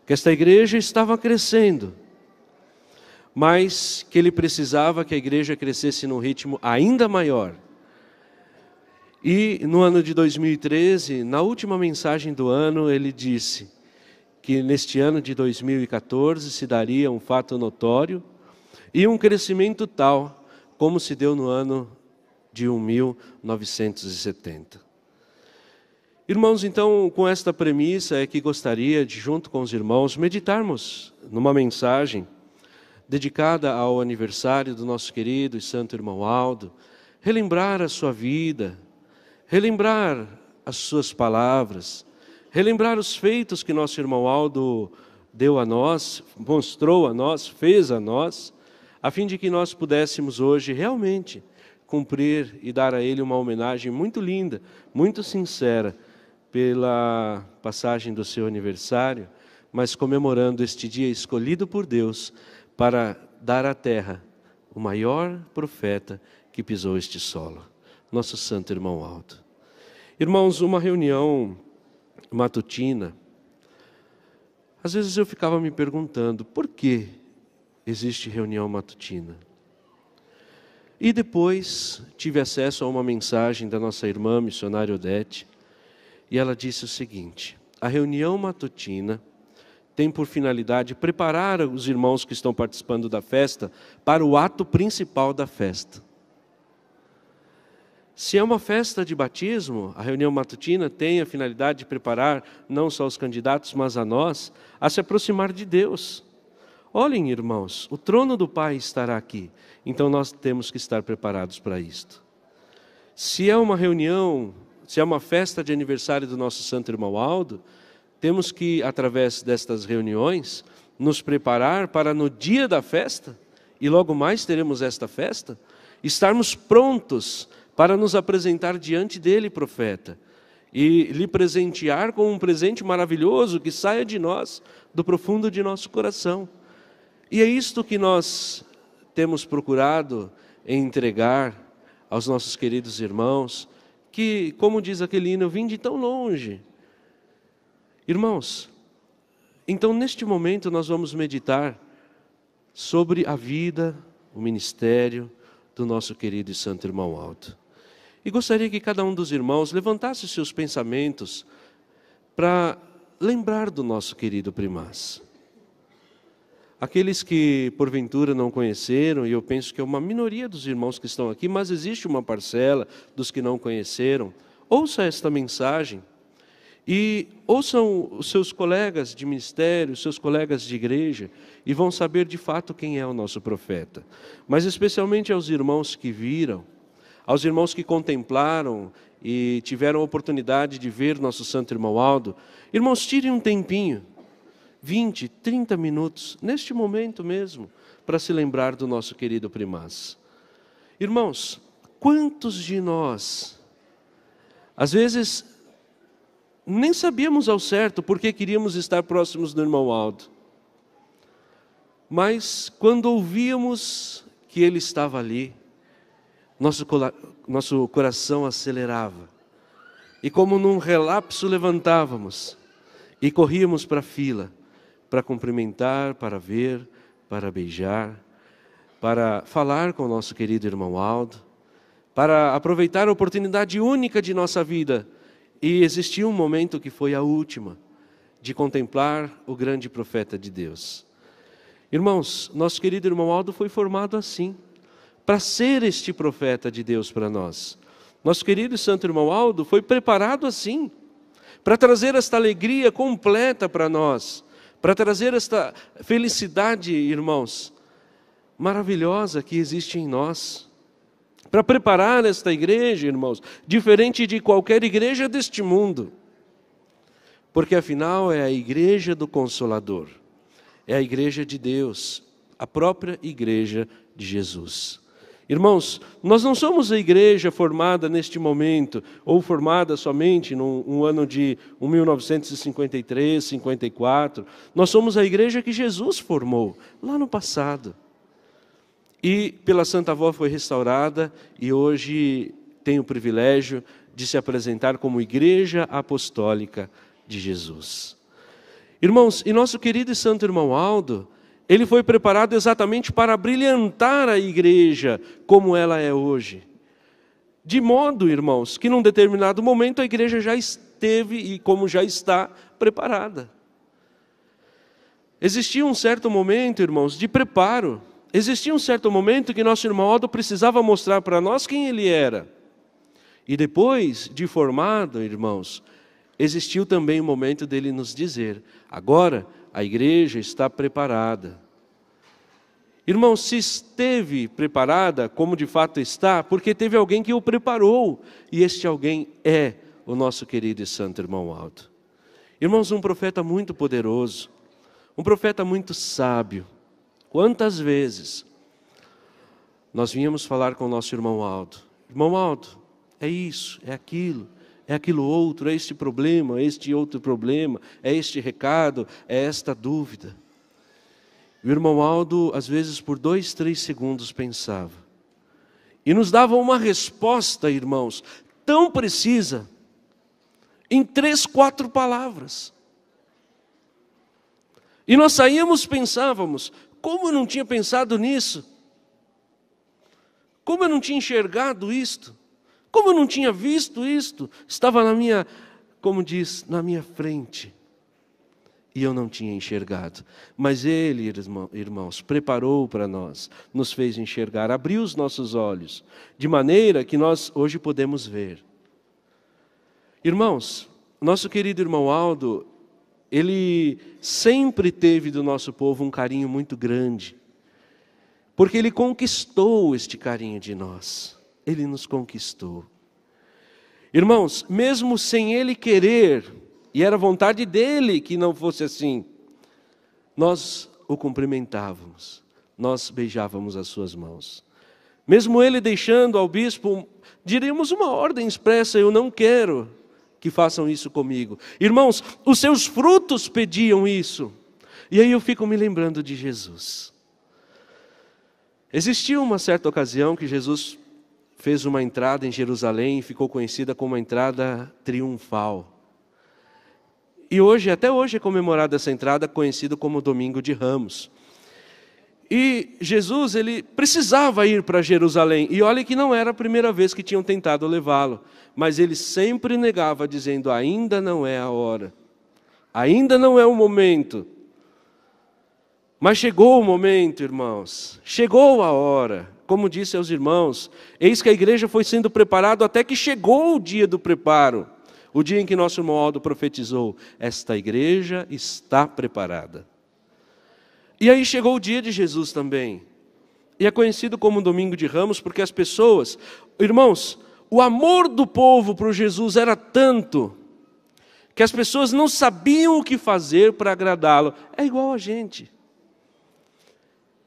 Que esta igreja estava crescendo, mas que ele precisava que a igreja crescesse num ritmo ainda maior. E no ano de 2013, na última mensagem do ano, ele disse que neste ano de 2014 se daria um fato notório e um crescimento tal como se deu no ano de 1970. Irmãos, então, com esta premissa é que gostaria de, junto com os irmãos, meditarmos numa mensagem dedicada ao aniversário do nosso querido e santo irmão Aldo, relembrar a sua vida, relembrar as suas palavras, relembrar os feitos que nosso irmão Aldo deu a nós, mostrou a nós, fez a nós, a fim de que nós pudéssemos hoje realmente cumprir e dar a ele uma homenagem muito linda, muito sincera, pela passagem do seu aniversário, mas comemorando este dia escolhido por Deus para dar à terra o maior profeta que pisou este solo, nosso santo irmão Aldo. Irmãos, uma reunião matutina, às vezes eu ficava me perguntando, por que existe reunião matutina? E depois tive acesso a uma mensagem da nossa irmã missionária Odete, e ela disse o seguinte: a reunião matutina tem por finalidade preparar os irmãos que estão participando da festa para o ato principal da festa. Se é uma festa de batismo, a reunião matutina tem a finalidade de preparar não só os candidatos, mas a nós, a se aproximar de Deus. Olhem, irmãos, o trono do Pai estará aqui, então nós temos que estar preparados para isto. Se é uma reunião, se é uma festa de aniversário do nosso santo irmão Aldo, temos que, através destas reuniões, nos preparar para no dia da festa, e logo mais teremos esta festa, estarmos prontos para nos apresentar diante dele, profeta, e lhe presentear com um presente maravilhoso que saia de nós, do profundo de nosso coração. E é isto que nós temos procurado entregar aos nossos queridos irmãos, que, como diz aquele hino, eu vim de tão longe. Irmãos, então neste momento nós vamos meditar sobre a vida, o ministério do nosso querido e santo irmão Aldo. E gostaria que cada um dos irmãos levantasse os seus pensamentos para lembrar do nosso querido primaz. Aqueles que porventura não conheceram, e eu penso que é uma minoria dos irmãos que estão aqui, mas existe uma parcela dos que não conheceram, ouça esta mensagem E ouçam os seus colegas de ministério, os seus colegas de igreja, e vão saber de fato quem é o nosso profeta. Mas especialmente aos irmãos que viram, aos irmãos que contemplaram e tiveram a oportunidade de ver nosso santo irmão Aldo, irmãos, tirem um tempinho, 20, 30 minutos, neste momento mesmo, para se lembrar do nosso querido primaz. Irmãos, quantos de nós, às vezes, nem sabíamos ao certo porque queríamos estar próximos do irmão Aldo, mas quando ouvíamos que ele estava ali, nosso coração acelerava, e como num relapso levantávamos e corríamos para a fila, para cumprimentar, para ver, para beijar, para falar com o nosso querido irmão Aldo, para aproveitar a oportunidade única de nossa vida. E existiu um momento que foi a última, de contemplar o grande profeta de Deus. Irmãos, nosso querido irmão Aldo foi formado assim, para ser este profeta de Deus para nós. Nosso querido e santo irmão Aldo foi preparado assim, para trazer esta alegria completa para nós, para trazer esta felicidade, irmãos, maravilhosa que existe em nós, para preparar esta igreja, irmãos, diferente de qualquer igreja deste mundo, porque afinal é a igreja do Consolador, é a igreja de Deus, a própria igreja de Jesus. Irmãos, nós não somos a igreja formada neste momento, ou formada somente no ano de 1953, 54. Nós somos a igreja que Jesus formou, lá no passado. E pela Santa Avó foi restaurada, e hoje tem o privilégio de se apresentar como Igreja Apostólica de Jesus. Irmãos, e nosso querido e santo irmão Aldo, ele foi preparado exatamente para brilhantar a igreja como ela é hoje. De modo, irmãos, que num determinado momento a igreja já esteve e como já está preparada. Existia um certo momento, irmãos, de preparo. Existia um certo momento que nosso irmão Aldo precisava mostrar para nós quem ele era. E depois de formado, irmãos, existiu também o momento dele nos dizer: agora a igreja está preparada. Irmãos, se esteve preparada, como de fato está, porque teve alguém que o preparou, e este alguém é o nosso querido e santo irmão Aldo. Irmãos, um profeta muito poderoso, um profeta muito sábio. Quantas vezes nós vínhamos falar com o nosso irmão Aldo: irmão Aldo, é isso, é aquilo outro, é este problema, é este outro problema, é este recado, é esta dúvida. O irmão Aldo, às vezes, por 2, 3 segundos pensava. E nos dava uma resposta, irmãos, tão precisa, em 3, 4 palavras. E nós saíamos, pensávamos: como eu não tinha pensado nisso? Como eu não tinha enxergado isto? Como eu não tinha visto isto? Estava na minha, como diz, na minha frente. E eu não tinha enxergado. Mas Ele, irmãos, preparou para nós, nos fez enxergar, abriu os nossos olhos, de maneira que nós hoje podemos ver. Irmãos, nosso querido irmão Aldo, ele sempre teve do nosso povo um carinho muito grande, porque ele conquistou este carinho de nós. Ele nos conquistou. Irmãos, mesmo sem ele querer, e era vontade dele que não fosse assim, nós o cumprimentávamos, nós beijávamos as suas mãos. Mesmo ele deixando ao bispo, diríamos uma ordem expressa: eu não quero que façam isso comigo. Irmãos, os seus frutos pediam isso. E aí eu fico me lembrando de Jesus. Existiu uma certa ocasião que Jesus fez uma entrada em Jerusalém e ficou conhecida como a entrada triunfal. E hoje, até hoje é comemorada essa entrada, conhecida como Domingo de Ramos. E Jesus, ele precisava ir para Jerusalém. E olha que não era a primeira vez que tinham tentado levá-lo. Mas ele sempre negava, dizendo: ainda não é a hora. Ainda não é o momento. Mas chegou o momento, irmãos. Chegou a hora. Como disse aos irmãos, eis que a igreja foi sendo preparada até que chegou o dia do preparo. O dia em que nosso irmão Aldo profetizou: esta igreja está preparada. E aí chegou o dia de Jesus também. E é conhecido como Domingo de Ramos porque as pessoas, irmãos, o amor do povo por Jesus era tanto que as pessoas não sabiam o que fazer para agradá-lo. É igual a gente.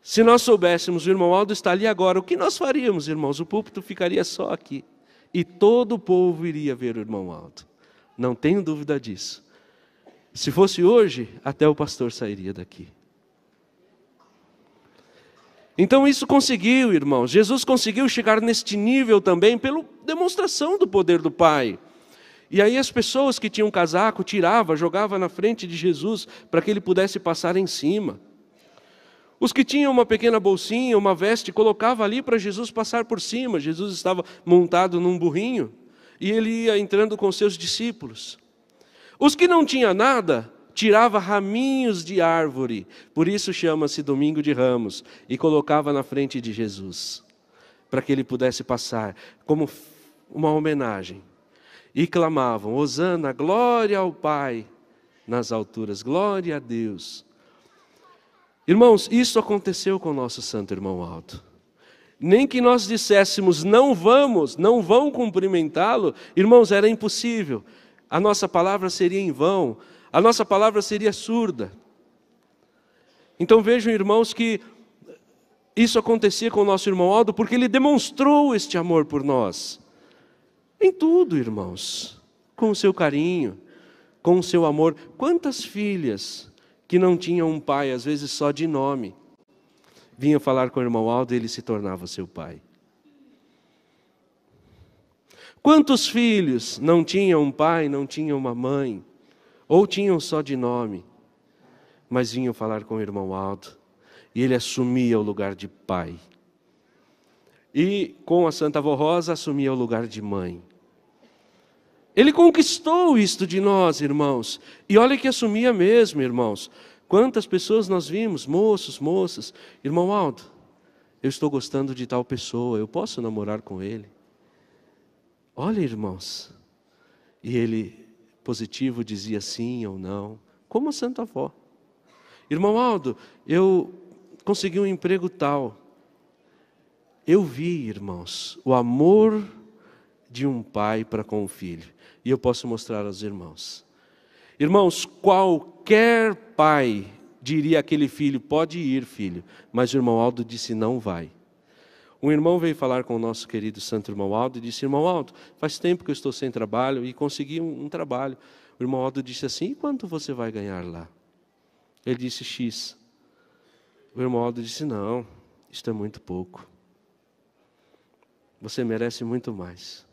Se nós soubéssemos, o irmão Aldo está ali agora, o que nós faríamos, irmãos? O púlpito ficaria só aqui. E todo o povo iria ver o irmão Aldo. Não tenho dúvida disso. Se fosse hoje, até o pastor sairia daqui. Então isso conseguiu, irmãos. Jesus conseguiu chegar neste nível também pela demonstração do poder do Pai. E aí as pessoas que tinham casaco, tirava, jogava na frente de Jesus para que ele pudesse passar em cima. Os que tinham uma pequena bolsinha, uma veste, colocava ali para Jesus passar por cima. Jesus estava montado num burrinho e ele ia entrando com seus discípulos. Os que não tinham nada, tirava raminhos de árvore, por isso chama-se Domingo de Ramos, e colocava na frente de Jesus, para que ele pudesse passar, como uma homenagem. E clamavam: Hosana, glória ao Pai nas alturas, glória a Deus. Irmãos, isso aconteceu com o nosso santo irmão Aldo. Nem que nós disséssemos: não vão cumprimentá-lo, irmãos, era impossível. A nossa palavra seria em vão, a nossa palavra seria surda. Então vejam, irmãos, que isso acontecia com o nosso irmão Aldo, porque ele demonstrou este amor por nós. Em tudo, irmãos, com o seu carinho, com o seu amor. Quantas filhas que não tinham um pai, às vezes só de nome, vinham falar com o irmão Aldo e ele se tornava seu pai. Quantos filhos não tinham um pai, não tinham uma mãe, ou tinham só de nome, mas vinham falar com o irmão Aldo, e ele assumia o lugar de pai. E com a Santa Avó Rosa assumia o lugar de mãe. Ele conquistou isto de nós, irmãos. E olha que assumia mesmo, irmãos. Quantas pessoas nós vimos, moços, moças. Irmão Aldo, eu estou gostando de tal pessoa, eu posso namorar com ele? Olha, irmãos. E ele, positivo, dizia sim ou não, como a Santa Avó. Irmão Aldo, eu consegui um emprego tal. Eu vi, irmãos, o amor de um pai para com o filho. E eu posso mostrar aos irmãos. Irmãos, qualquer pai diria àquele filho: pode ir, filho. Mas o irmão Aldo disse: não vai. Um irmão veio falar com o nosso querido santo irmão Aldo e disse: irmão Aldo, faz tempo que eu estou sem trabalho e consegui um trabalho. O irmão Aldo disse assim: e quanto você vai ganhar lá? Ele disse: X. O irmão Aldo disse: não, isto é muito pouco. Você merece muito mais.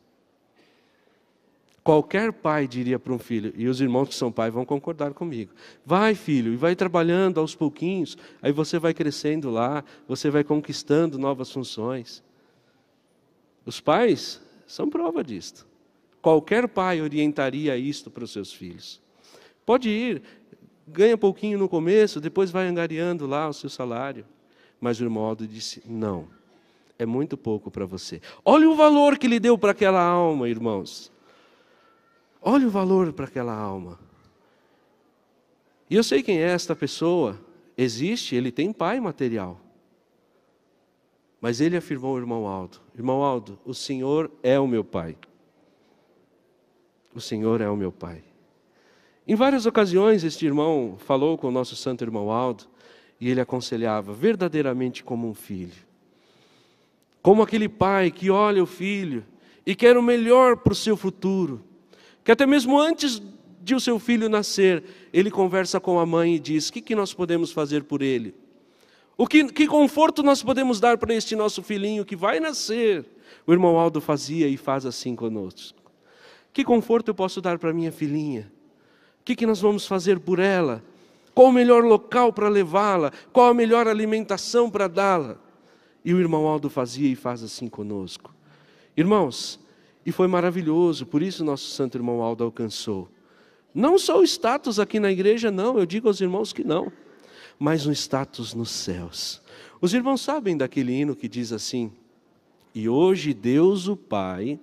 Qualquer pai diria para um filho, e os irmãos que são pais vão concordar comigo: vai, filho, e vai trabalhando aos pouquinhos, aí você vai crescendo lá, você vai conquistando novas funções. Os pais são prova disto. Qualquer pai orientaria isto para os seus filhos. Pode ir, ganha pouquinho no começo, depois vai angariando lá o seu salário. Mas o irmão Aldo disse: não, é muito pouco para você. Olha o valor que ele deu para aquela alma, irmãos. Olha o valor para aquela alma. E eu sei quem é esta pessoa. Existe, ele tem pai material. Mas ele afirmou ao irmão Aldo: irmão Aldo, o Senhor é o meu pai. O Senhor é o meu pai. Em várias ocasiões este irmão falou com o nosso santo irmão Aldo e ele aconselhava verdadeiramente como um filho. Como aquele pai que olha o filho e quer o melhor para o seu futuro. Que até mesmo antes de o seu filho nascer, ele conversa com a mãe e diz: o que nós podemos fazer por ele? Que conforto nós podemos dar para este nosso filhinho que vai nascer? O irmão Aldo fazia e faz assim conosco. Que conforto eu posso dar para minha filhinha? O que nós vamos fazer por ela? Qual o melhor local para levá-la? Qual a melhor alimentação para dá-la? E o irmão Aldo fazia e faz assim conosco. Irmãos, e foi maravilhoso, por isso nosso santo irmão Aldo alcançou. Não só o status aqui na igreja, não, eu digo aos irmãos que não, mas um status nos céus. Os irmãos sabem daquele hino que diz assim: e hoje Deus o Pai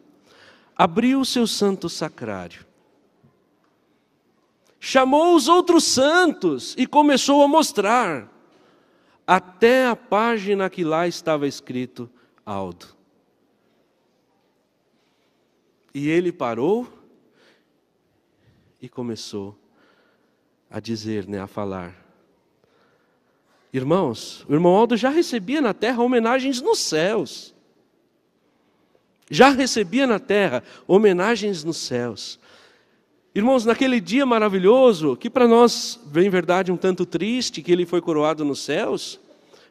abriu o seu santo sacrário chamou os outros santos e começou a mostrar, até a página que lá estava escrito Aldo. E ele parou e começou a dizer, a falar. Irmãos, o irmão Aldo já recebia na terra homenagens nos céus. Já recebia na terra homenagens nos céus. Irmãos, naquele dia maravilhoso, que para nós, bem verdade, um tanto triste, que ele foi coroado nos céus,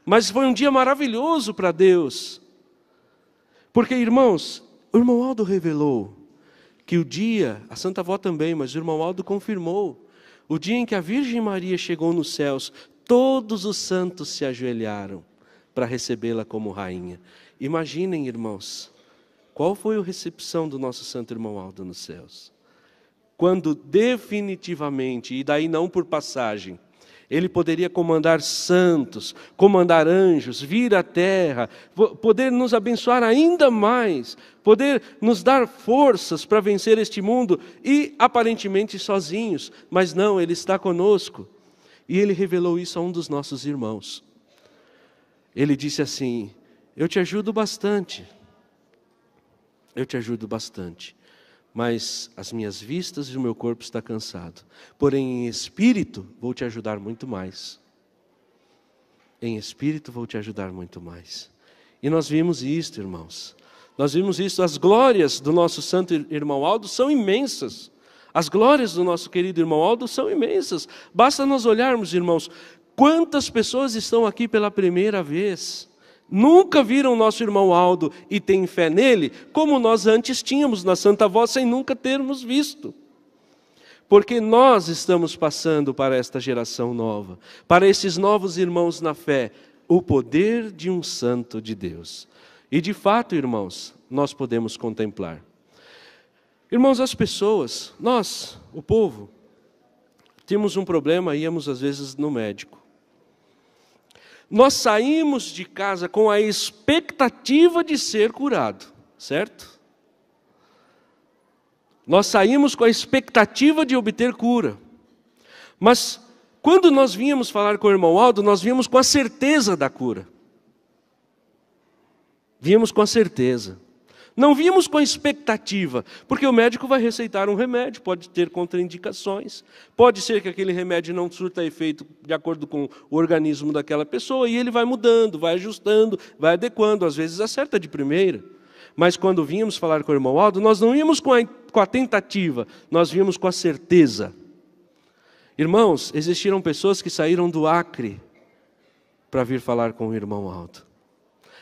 mas foi um dia maravilhoso para Deus. Porque, irmãos, o irmão Aldo revelou que o dia, a Santa Avó também, mas o irmão Aldo confirmou, o dia em que a Virgem Maria chegou nos céus, todos os santos se ajoelharam para recebê-la como rainha. Imaginem, irmãos, qual foi a recepção do nosso santo irmão Aldo nos céus? Quando definitivamente, e daí não por passagem, ele poderia comandar santos, comandar anjos, vir à terra, poder nos abençoar ainda mais, poder nos dar forças para vencer este mundo, e aparentemente sozinhos, mas não, ele está conosco. E ele revelou isso a um dos nossos irmãos. Ele disse assim: eu te ajudo bastante, mas as minhas vistas e o meu corpo está cansado. Porém, em espírito, vou te ajudar muito mais. Em espírito, vou te ajudar muito mais. E nós vimos isto, irmãos. Nós vimos isso. As glórias do nosso santo irmão Aldo são imensas. As glórias do nosso querido irmão Aldo são imensas. Basta nós olharmos, irmãos, quantas pessoas estão aqui pela primeira vez. Nunca viram nosso irmão Aldo e têm fé nele, como nós antes tínhamos na Santa Avó, sem nunca termos visto. Porque nós estamos passando para esta geração nova, para esses novos irmãos na fé, o poder de um santo de Deus. E de fato, irmãos, nós podemos contemplar. Irmãos, as pessoas, nós, o povo, tínhamos um problema, íamos às vezes no médico. Nós saímos de casa com a expectativa de ser curado, certo? Nós saímos com a expectativa de obter cura. Mas quando nós vínhamos falar com o irmão Aldo, nós vínhamos com a certeza da cura. Vínhamos com a certeza. Não vimos com a expectativa, porque o médico vai receitar um remédio, pode ter contraindicações, pode ser que aquele remédio não surta efeito de acordo com o organismo daquela pessoa, e ele vai mudando, vai ajustando, vai adequando, às vezes acerta de primeira. Mas quando vínhamos falar com o irmão Aldo, nós não íamos com a tentativa, nós vínhamos com a certeza. Irmãos, existiram pessoas que saíram do Acre para vir falar com o irmão Aldo.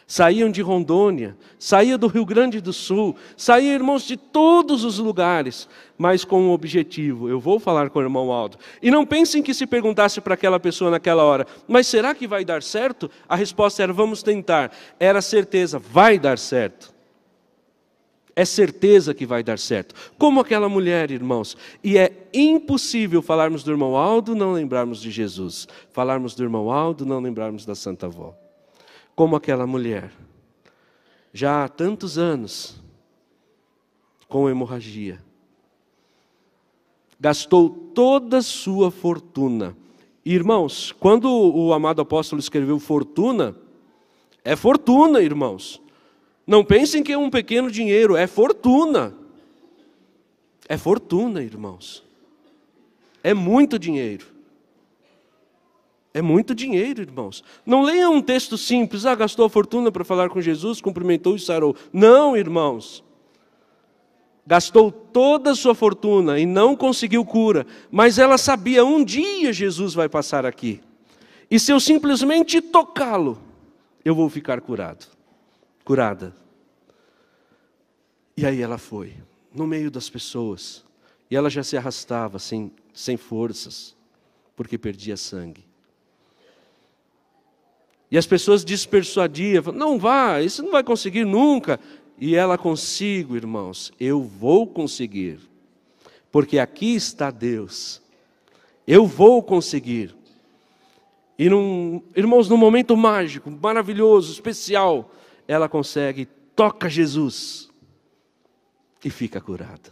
Saíam de Rondônia, saíam do Rio Grande do Sul, saíam, irmãos, de todos os lugares, mas com um objetivo: eu vou falar com o irmão Aldo. E não pensem que se perguntasse para aquela pessoa naquela hora, mas será que vai dar certo? A resposta era: vamos tentar. Era certeza, vai dar certo. É certeza que vai dar certo. Como aquela mulher, irmãos. E é impossível falarmos do irmão Aldo, não lembrarmos de Jesus. Falarmos do irmão Aldo, não lembrarmos da Santa Avó. Como aquela mulher, já há tantos anos, com hemorragia, gastou toda a sua fortuna. E, irmãos, quando o amado apóstolo escreveu fortuna, é fortuna, irmãos. Não pensem que é um pequeno dinheiro, é fortuna. É fortuna, irmãos. É muito dinheiro. É muito dinheiro, irmãos. Não leiam um texto simples: gastou a fortuna para falar com Jesus, cumprimentou e sarou. Não, irmãos. Gastou toda a sua fortuna e não conseguiu cura. Mas ela sabia: um dia Jesus vai passar aqui. E se eu simplesmente tocá-lo, eu vou ficar curado. Curada. E aí ela foi, no meio das pessoas. E ela já se arrastava, sem forças, porque perdia sangue. E as pessoas despersuadiam, não vá, isso não vai conseguir nunca. E ela: consigo, irmãos, eu vou conseguir. Porque aqui está Deus. Eu vou conseguir. E, irmãos, num momento mágico, maravilhoso, especial, ela consegue, toca Jesus e fica curada.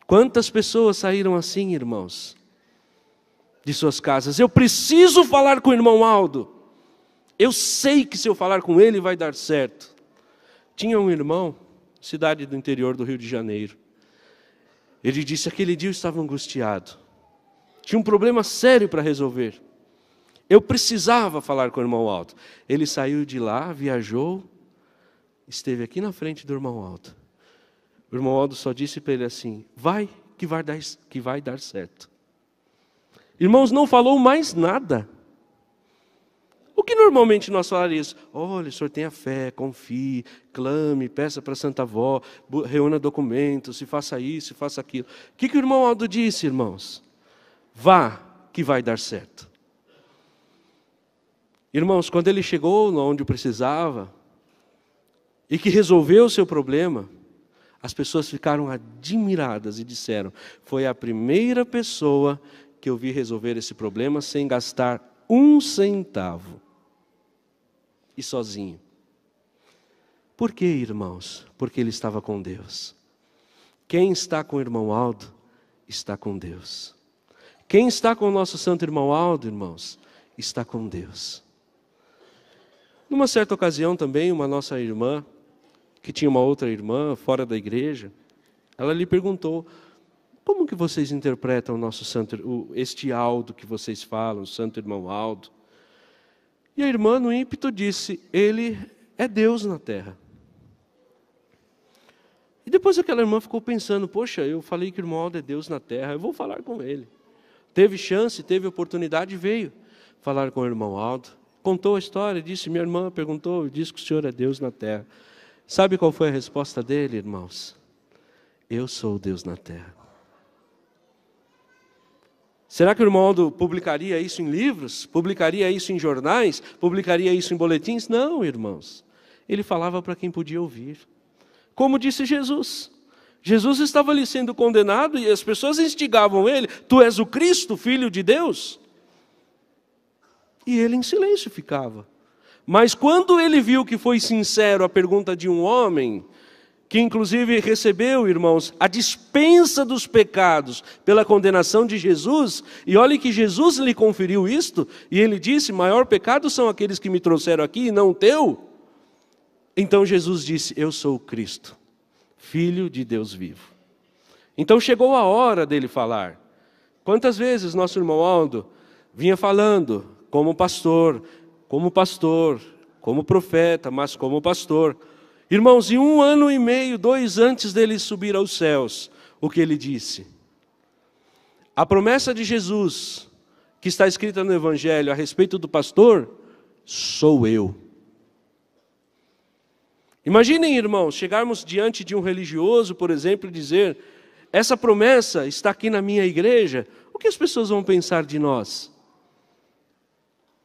Quantas pessoas saíram assim, irmãos, de suas casas? Eu preciso falar com o irmão Aldo. Eu sei que se eu falar com ele vai dar certo. Tinha um irmão, cidade do interior do Rio de Janeiro. Ele disse, aquele dia eu estava angustiado. Tinha um problema sério para resolver. Eu precisava falar com o irmão Aldo. Ele saiu de lá, viajou, esteve aqui na frente do irmão Aldo. O irmão Aldo só disse para ele assim, vai que vai dar certo. Irmãos, não falou mais nada. O que normalmente nós falaríamos? Olha, o senhor tenha fé, confie, clame, peça para a Santa Avó, reúna documentos, se faça isso, se faça aquilo. O que o irmão Aldo disse, irmãos? Vá que vai dar certo. Irmãos, quando ele chegou onde precisava e que resolveu o seu problema, as pessoas ficaram admiradas e disseram, foi a primeira pessoa que eu vi resolver esse problema sem gastar 1 centavo. E sozinho. Por quê, irmãos? Porque ele estava com Deus. Quem está com o irmão Aldo, está com Deus. Quem está com o nosso santo irmão Aldo, irmãos, está com Deus. Numa certa ocasião também, uma nossa irmã, que tinha uma outra irmã fora da igreja, ela lhe perguntou, como que vocês interpretam o nosso santo, este Aldo que vocês falam, o santo irmão Aldo? E a irmã, no ímpeto, disse, ele é Deus na terra. E depois aquela irmã ficou pensando, poxa, eu falei que o irmão Aldo é Deus na terra, eu vou falar com ele. Teve chance, teve oportunidade, veio falar com o irmão Aldo. Contou a história, disse, minha irmã perguntou, disse que o Senhor é Deus na terra. Sabe qual foi a resposta dele, irmãos? Eu sou Deus na terra. Será que o irmão Aldo publicaria isso em livros? Publicaria isso em jornais? Publicaria isso em boletins? Não, irmãos. Ele falava para quem podia ouvir. Como disse Jesus. Jesus estava ali sendo condenado e as pessoas instigavam ele. Tu és o Cristo, Filho de Deus? E ele em silêncio ficava. Mas quando ele viu que foi sincero a pergunta de um homem, que inclusive recebeu, irmãos, a dispensa dos pecados pela condenação de Jesus, e olhe que Jesus lhe conferiu isto, e ele disse, maior pecado são aqueles que me trouxeram aqui e não o teu. Então Jesus disse, eu sou o Cristo, Filho de Deus vivo. Então chegou a hora dele falar. Quantas vezes nosso irmão Aldo vinha falando como pastor, como profeta, mas como pastor. Irmãos, em 1 ano e meio, 2 antes dele subir aos céus, o que ele disse? A promessa de Jesus, que está escrita no Evangelho a respeito do pastor, sou eu. Imaginem, irmãos, chegarmos diante de um religioso, por exemplo, e dizer, essa promessa está aqui na minha igreja, o que as pessoas vão pensar de nós?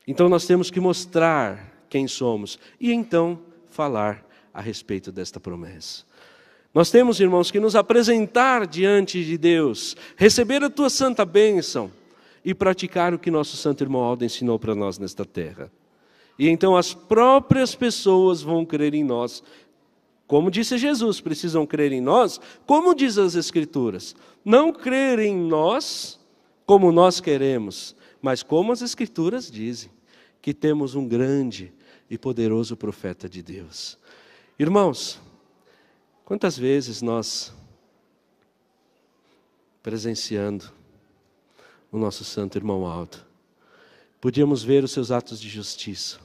Então nós temos que mostrar quem somos, e então falar a respeito desta promessa. Nós temos, irmãos, que nos apresentar diante de Deus, receber a tua santa bênção e praticar o que nosso santo irmão Aldo ensinou para nós nesta terra. E então as próprias pessoas vão crer em nós. Como disse Jesus, precisam crer em nós, como diz as Escrituras. Não crer em nós como nós queremos, mas como as Escrituras dizem, que temos um grande e poderoso profeta de Deus. Irmãos, quantas vezes nós, presenciando o nosso santo irmão Aldo, podíamos ver os seus atos de justiça.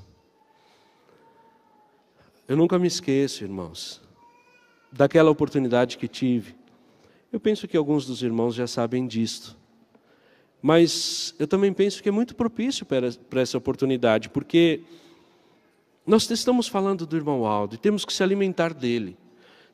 Eu nunca me esqueço, irmãos, daquela oportunidade que tive. Eu penso que alguns dos irmãos já sabem disto. Mas eu também penso que é muito propício para essa oportunidade, porque nós estamos falando do irmão Aldo e temos que se alimentar dele.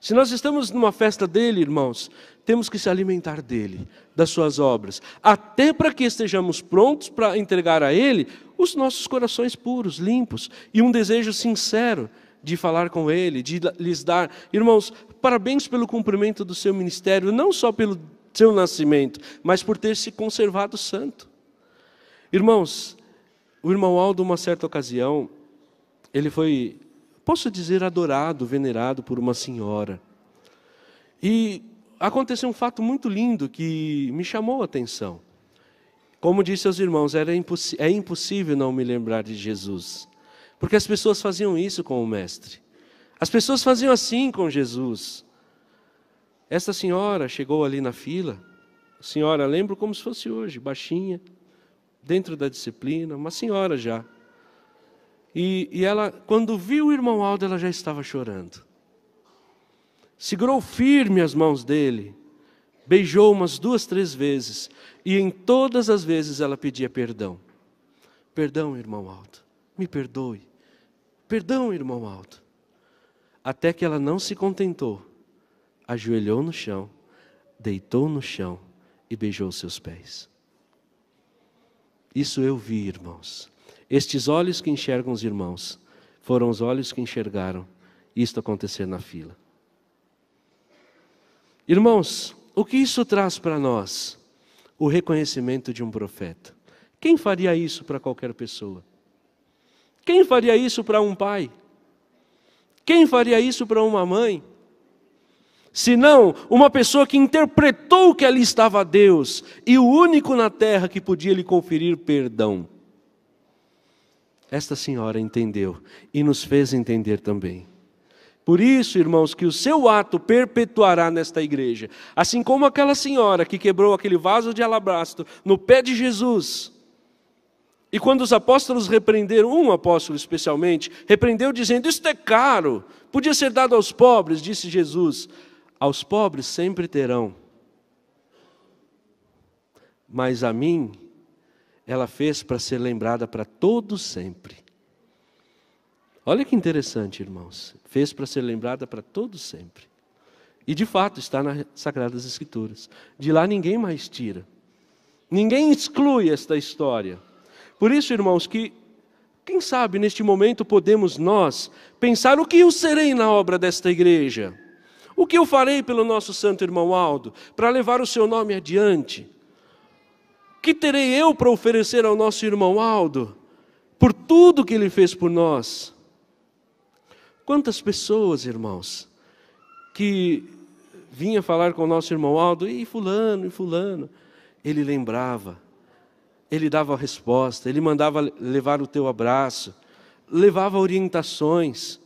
Se nós estamos numa festa dele, irmãos, temos que se alimentar dele, das suas obras, até para que estejamos prontos para entregar a ele os nossos corações puros, limpos, e um desejo sincero de falar com ele, de lhes dar. Irmãos, parabéns pelo cumprimento do seu ministério, não só pelo seu nascimento, mas por ter se conservado santo. Irmãos, o irmão Aldo, uma certa ocasião, ele foi, posso dizer, adorado, venerado por uma senhora. E aconteceu um fato muito lindo que me chamou a atenção. Como disse aos irmãos, é impossível não me lembrar de Jesus. Porque as pessoas faziam isso com o Mestre. As pessoas faziam assim com Jesus. Esta senhora chegou ali na fila. A senhora, lembro como se fosse hoje, baixinha, dentro da disciplina, uma senhora já. E ela, quando viu o irmão Aldo, ela já estava chorando. Segurou firme as mãos dele, beijou umas 2, 3 vezes, e em todas as vezes ela pedia perdão. Perdão, irmão Aldo, me perdoe. Perdão, irmão Aldo. Até que ela não se contentou, ajoelhou no chão, deitou no chão e beijou seus pés. Isso eu vi, irmãos. Estes olhos que enxergam os irmãos foram os olhos que enxergaram isto acontecer na fila. Irmãos, o que isso traz para nós? O reconhecimento de um profeta. Quem faria isso para qualquer pessoa? Quem faria isso para um pai? Quem faria isso para uma mãe? Senão uma pessoa que interpretou que ali estava Deus e o único na terra que podia lhe conferir perdão. Esta senhora entendeu e nos fez entender também. Por isso, irmãos, que o seu ato perpetuará nesta igreja. Assim como aquela senhora que quebrou aquele vaso de alabastro no pé de Jesus. E quando os apóstolos repreenderam, um apóstolo especialmente, repreendeu dizendo, isto é caro, podia ser dado aos pobres, disse Jesus. Aos pobres sempre terão. Mas a mim, ela fez para ser lembrada para todos sempre. Olha que interessante, irmãos. Fez para ser lembrada para todos sempre. E de fato está nas Sagradas Escrituras. De lá ninguém mais tira. Ninguém exclui esta história. Por isso, irmãos, que quem sabe neste momento podemos nós pensar o que eu serei na obra desta igreja. O que eu farei pelo nosso santo irmão Aldo para levar o seu nome adiante? O que terei eu para oferecer ao nosso irmão Aldo por tudo que ele fez por nós? Quantas pessoas, irmãos, que vinha falar com o nosso irmão Aldo, e fulano, ele lembrava, ele dava a resposta, ele mandava levar o teu abraço, levava orientações.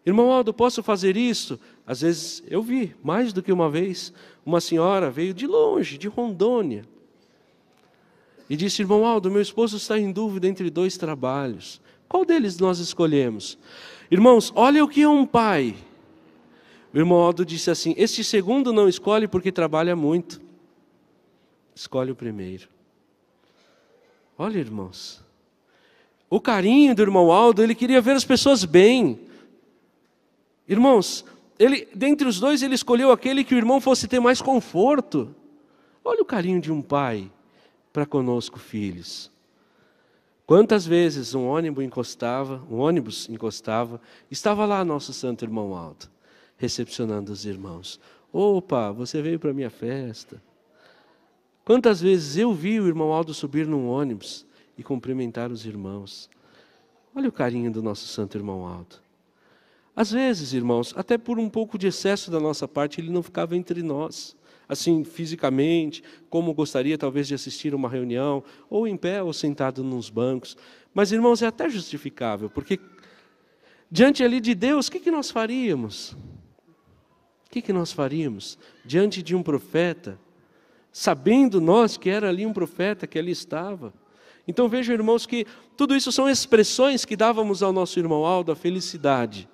Irmão Aldo, posso fazer isso? Às vezes eu vi, mais do que uma vez, uma senhora veio de longe, de Rondônia, e disse, irmão Aldo, meu esposo está em dúvida entre 2 trabalhos. Qual deles nós escolhemos? Irmãos, olha o que é um pai. O irmão Aldo disse assim, este segundo não escolhe porque trabalha muito. Escolhe o primeiro. Olha, irmãos, o carinho do irmão Aldo, ele queria ver as pessoas bem. Irmãos, dentre os 2, ele escolheu aquele que o irmão fosse ter mais conforto. Olha o carinho de um pai para conosco, filhos. Quantas vezes um ônibus encostava, estava lá nosso santo irmão Aldo, recepcionando os irmãos. Opa, você veio para a minha festa. Quantas vezes eu vi o irmão Aldo subir num ônibus e cumprimentar os irmãos. Olha o carinho do nosso santo irmão Aldo. Às vezes, irmãos, até por um pouco de excesso da nossa parte, ele não ficava entre nós, assim, fisicamente, como gostaria talvez de assistir a uma reunião, ou em pé, ou sentado nos bancos. Mas, irmãos, é até justificável, porque diante ali de Deus, o que nós faríamos? O que nós faríamos diante de um profeta, sabendo nós que era ali um profeta que ali estava? Então vejam, irmãos, que tudo isso são expressões que dávamos ao nosso irmão Aldo, a felicidade.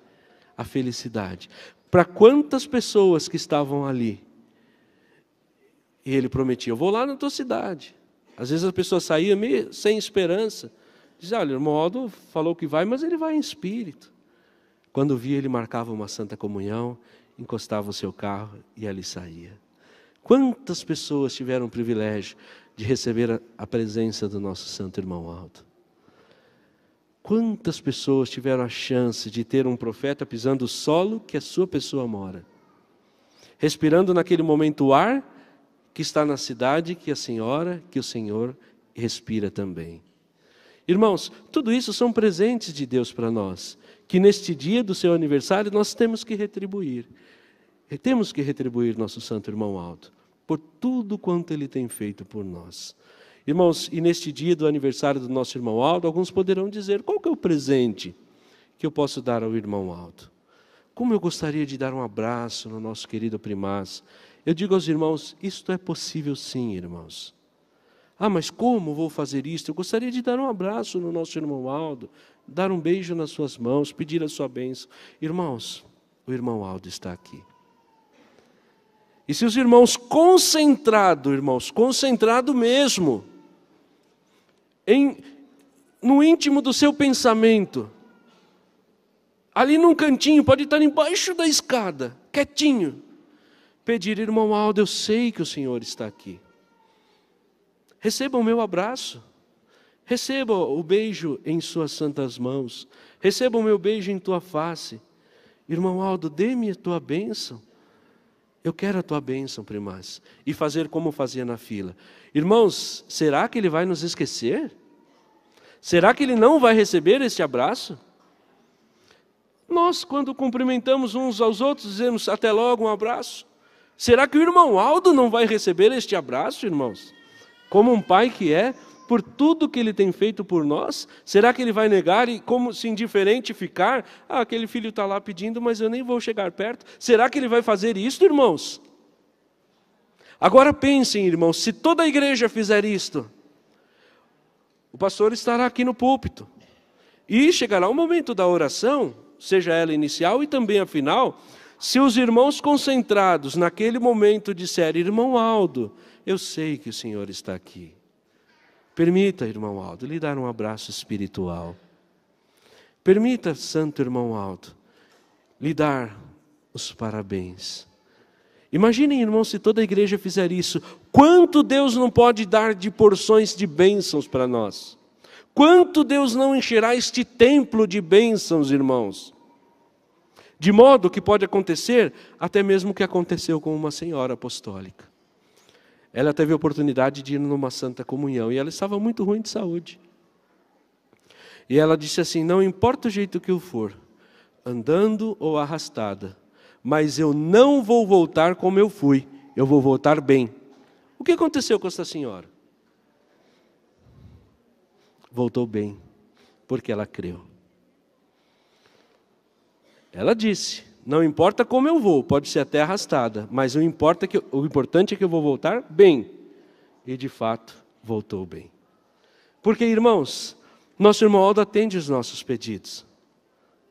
A felicidade. Para quantas pessoas que estavam ali? E ele prometia, eu vou lá na tua cidade. Às vezes a pessoa saía meio sem esperança. Dizia, olha, o irmão Aldo falou que vai, mas ele vai em espírito. Quando via, ele marcava uma santa comunhão, encostava o seu carro e ali saía. Quantas pessoas tiveram o privilégio de receber a presença do nosso santo irmão Aldo? Quantas pessoas tiveram a chance de ter um profeta pisando o solo que a sua pessoa mora? Respirando naquele momento o ar que está na cidade, que a senhora, que o Senhor respira também. Irmãos, tudo isso são presentes de Deus para nós, que neste dia do seu aniversário nós temos que retribuir. Temos que retribuir nosso santo irmão Aldo por tudo quanto ele tem feito por nós. Irmãos, e neste dia do aniversário do nosso irmão Aldo, alguns poderão dizer: qual que é o presente que eu posso dar ao irmão Aldo? Como eu gostaria de dar um abraço no nosso querido primaz. Eu digo aos irmãos, isto é possível sim, irmãos. Ah, mas como vou fazer isto? Eu gostaria de dar um abraço no nosso irmão Aldo, dar um beijo nas suas mãos, pedir a sua bênção. Irmãos, o irmão Aldo está aqui. E se os irmãos concentrado mesmo, no íntimo do seu pensamento, ali num cantinho, pode estar embaixo da escada, quietinho, pedir: irmão Aldo, eu sei que o Senhor está aqui. Receba o meu abraço, receba o beijo em suas santas mãos, receba o meu beijo em tua face. Irmão Aldo, dê-me a tua bênção. Eu quero a tua bênção, primaz. E fazer como fazia na fila. Irmãos, será que ele vai nos esquecer? Será que ele não vai receber este abraço? Nós, quando cumprimentamos uns aos outros, dizemos até logo, um abraço. Será que o irmão Aldo não vai receber este abraço, irmãos? Como um pai que é, por tudo que ele tem feito por nós, será que ele vai negar e como se indiferente ficar? Ah, aquele filho está lá pedindo, mas eu nem vou chegar perto. Será que ele vai fazer isso, irmãos? Agora pensem, irmãos, se toda a igreja fizer isto, o pastor estará aqui no púlpito. E chegará o momento da oração, seja ela inicial e também a final, se os irmãos concentrados naquele momento disserem: irmão Aldo, eu sei que o Senhor está aqui. Permita, irmão Aldo, lhe dar um abraço espiritual. Permita, santo irmão Aldo, lhe dar os parabéns. Imaginem, irmãos, se toda a igreja fizer isso, quanto Deus não pode dar de porções de bênçãos para nós. Quanto Deus não encherá este templo de bênçãos, irmãos. De modo que pode acontecer até mesmo o que aconteceu com uma senhora apostólica. Ela teve a oportunidade de ir numa santa comunhão e ela estava muito ruim de saúde. E ela disse assim: não importa o jeito que eu for, andando ou arrastada, mas eu não vou voltar como eu fui, eu vou voltar bem. O que aconteceu com essa senhora? Voltou bem, porque ela creu. Ela disse: não importa como eu vou, pode ser até arrastada, mas o importante é que eu vou voltar bem. E de fato, voltou bem. Porque, irmãos, nosso irmão Aldo atende os nossos pedidos.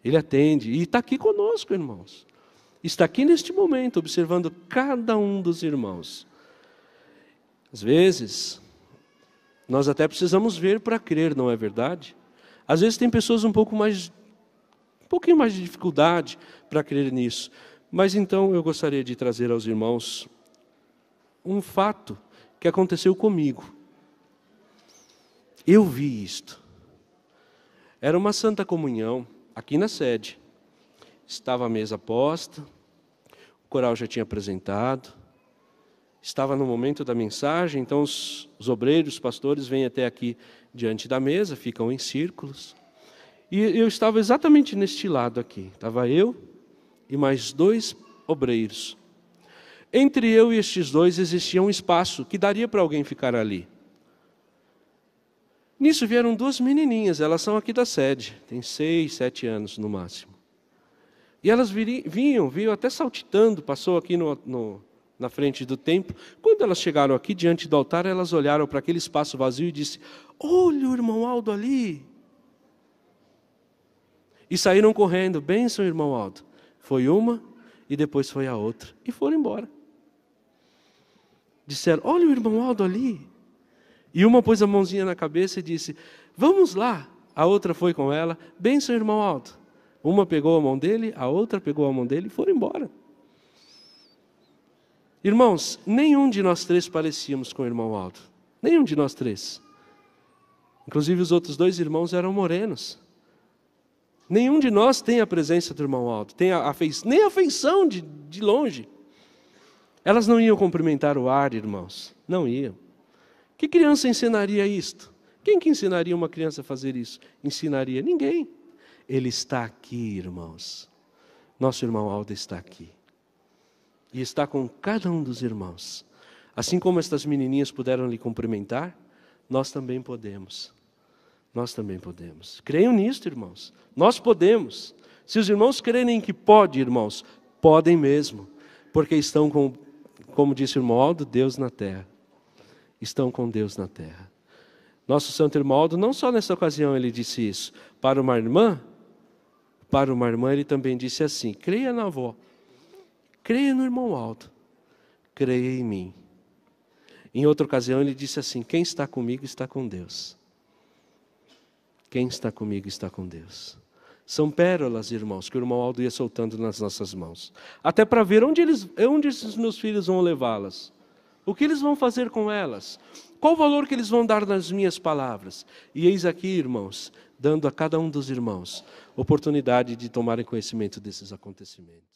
Ele atende e está aqui conosco, irmãos. Está aqui neste momento, observando cada um dos irmãos. Às vezes, nós até precisamos ver para crer, não é verdade? Às vezes tem pessoas um pouquinho mais de dificuldade para crer nisso. Mas então eu gostaria de trazer aos irmãos um fato que aconteceu comigo. Eu vi isto. Era uma santa comunhão aqui na sede. Estava a mesa posta, o coral já tinha apresentado, estava no momento da mensagem, então os obreiros, os pastores vêm até aqui diante da mesa, ficam em círculos. E eu estava exatamente neste lado aqui. Estava eu e mais 2 obreiros. Entre eu e estes 2 existia um espaço que daria para alguém ficar ali. Nisso vieram 2 menininhas, elas são aqui da sede, têm 6, 7 anos no máximo. E elas vinham até saltitando, passou aqui na frente do templo. Quando elas chegaram aqui diante do altar, elas olharam para aquele espaço vazio e disseram: olha o irmão Aldo ali. E saíram correndo: bênção, irmão Aldo. Foi uma e depois foi a outra. E foram embora. Disseram: olha o irmão Aldo ali. E uma pôs a mãozinha na cabeça e disse: vamos lá. A outra foi com ela: bênção, irmão Aldo. Uma pegou a mão dele, a outra pegou a mão dele e foram embora. Irmãos, nenhum de nós 3 parecíamos com o irmão Aldo. Nenhum de nós 3. Inclusive os outros 2 irmãos eram morenos. Nenhum de nós tem a presença do irmão Aldo, nem a afeição de longe. Elas não iam cumprimentar o ar, irmãos. Não iam. Que criança ensinaria isto? Quem que ensinaria uma criança a fazer isso? Ensinaria? Ninguém. Ele está aqui, irmãos. Nosso irmão Aldo está aqui. e está com cada um dos irmãos. Assim como estas menininhas puderam lhe cumprimentar, nós também podemos. Nós também podemos. Creiam nisto, irmãos. Nós podemos. Se os irmãos crerem que pode, irmãos, podem mesmo. Porque estão com, como disse o irmão Aldo, Deus na terra. Estão com Deus na terra. Nosso santo irmão Aldo, não só nessa ocasião ele disse isso. Para uma irmã ele também disse assim: creia na avó. Creia no irmão Aldo. Creia em mim. Em outra ocasião ele disse assim: quem está comigo está com Deus. Quem está comigo está com Deus. São pérolas, irmãos, que o irmão Aldo ia soltando nas nossas mãos. Até para ver onde esses meus filhos vão levá-las. O que eles vão fazer com elas? Qual o valor que eles vão dar nas minhas palavras? E eis aqui, irmãos, dando a cada um dos irmãos oportunidade de tomarem conhecimento desses acontecimentos.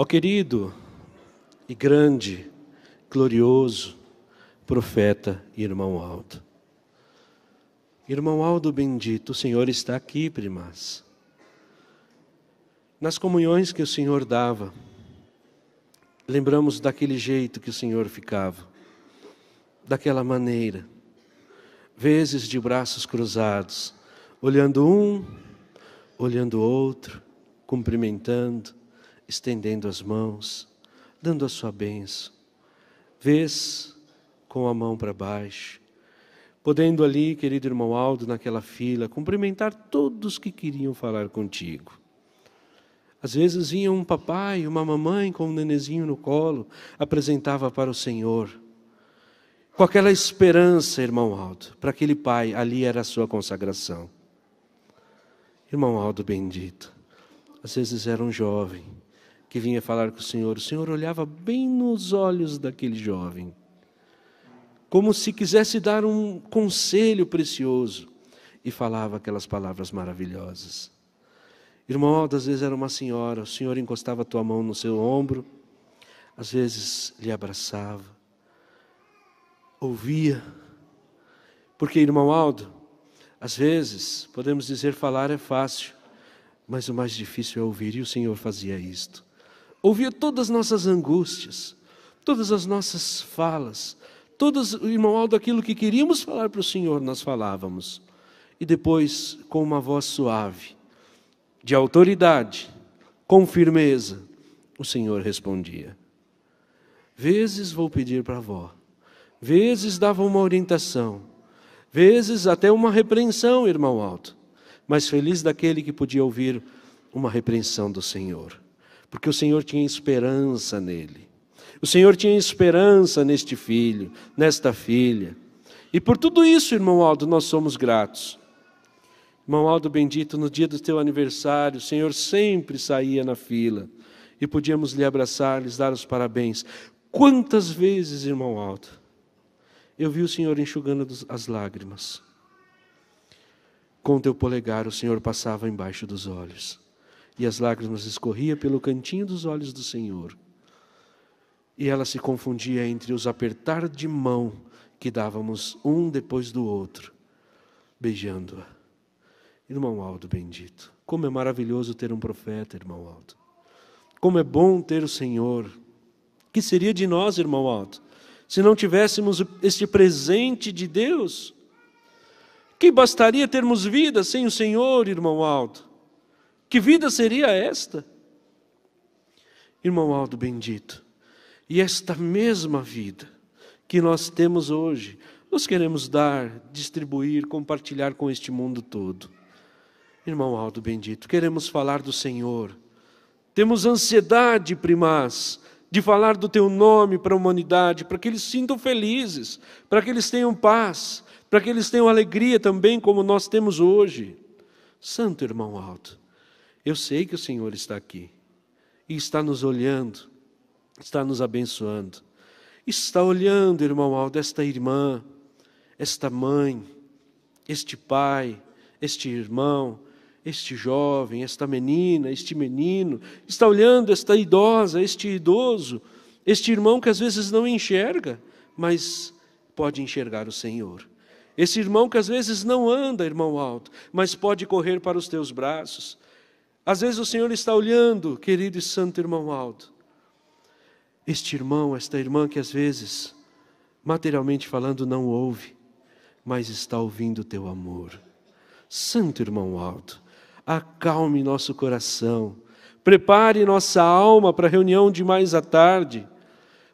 Ó querido e grande, glorioso profeta irmão Aldo. Irmão Aldo bendito, o Senhor está aqui, primaz. Nas comunhões que o Senhor dava, lembramos daquele jeito que o Senhor ficava, daquela maneira, vezes de braços cruzados, olhando um, olhando outro, cumprimentando, estendendo as mãos, dando a sua bênção, vez com a mão para baixo, podendo ali, querido irmão Aldo, naquela fila, cumprimentar todos que queriam falar contigo. Às vezes vinha um papai, uma mamãe com um nenezinho no colo, apresentava para o Senhor, com aquela esperança, irmão Aldo, para aquele pai, ali era a sua consagração. Irmão Aldo bendito, às vezes era um jovem que vinha falar com o Senhor olhava bem nos olhos daquele jovem, como se quisesse dar um conselho precioso, e falava aquelas palavras maravilhosas. Irmão Aldo, às vezes era uma senhora, o Senhor encostava a tua mão no seu ombro, às vezes lhe abraçava, ouvia, porque, irmão Aldo, às vezes, podemos dizer, falar é fácil, mas o mais difícil é ouvir, e o Senhor fazia isto. Ouvia todas as nossas angústias, todas as nossas falas, todas, irmão Aldo, aquilo que queríamos falar para o Senhor, nós falávamos. E depois, com uma voz suave, de autoridade, com firmeza, o Senhor respondia. Vezes vou pedir para a avó, vezes dava uma orientação, vezes até uma repreensão, irmão Aldo, mas feliz daquele que podia ouvir uma repreensão do Senhor, porque o Senhor tinha esperança nele, o Senhor tinha esperança neste filho, nesta filha, e por tudo isso, irmão Aldo, nós somos gratos. Irmão Aldo bendito, no dia do teu aniversário, o Senhor sempre saía na fila, e podíamos lhe abraçar, lhes dar os parabéns. Quantas vezes, irmão Aldo, eu vi o Senhor enxugando as lágrimas. Com o teu polegar o Senhor passava embaixo dos olhos. E as lágrimas escorriam pelo cantinho dos olhos do Senhor. E ela se confundia entre os apertar de mão que dávamos um depois do outro, beijando-a. Irmão Aldo bendito, como é maravilhoso ter um profeta, irmão Aldo. Como é bom ter o Senhor. Que seria de nós, irmão Aldo, se não tivéssemos este presente de Deus? Que bastaria termos vida sem o Senhor, irmão Aldo? Que vida seria esta? Irmão Aldo bendito, e esta mesma vida que nós temos hoje, nós queremos dar, distribuir, compartilhar com este mundo todo. Irmão Aldo bendito, queremos falar do Senhor. Temos ansiedade, primaz, de falar do teu nome para a humanidade, para que eles se sintam felizes, para que eles tenham paz, para que eles tenham alegria também, como nós temos hoje. Santo irmão Aldo, eu sei que o Senhor está aqui, e está nos olhando, está nos abençoando. Está olhando, irmão Aldo, esta irmã, esta mãe, este pai, este irmão, este jovem, esta menina, este menino, está olhando esta idosa, este idoso, este irmão que às vezes não enxerga, mas pode enxergar o Senhor. Esse irmão que às vezes não anda, irmão Aldo, mas pode correr para os teus braços. Às vezes o Senhor está olhando, querido e santo irmão Aldo. Este irmão, esta irmã que às vezes, materialmente falando, não ouve, mas está ouvindo o teu amor. Santo irmão Aldo, acalme nosso coração, prepare nossa alma para a reunião de mais à tarde,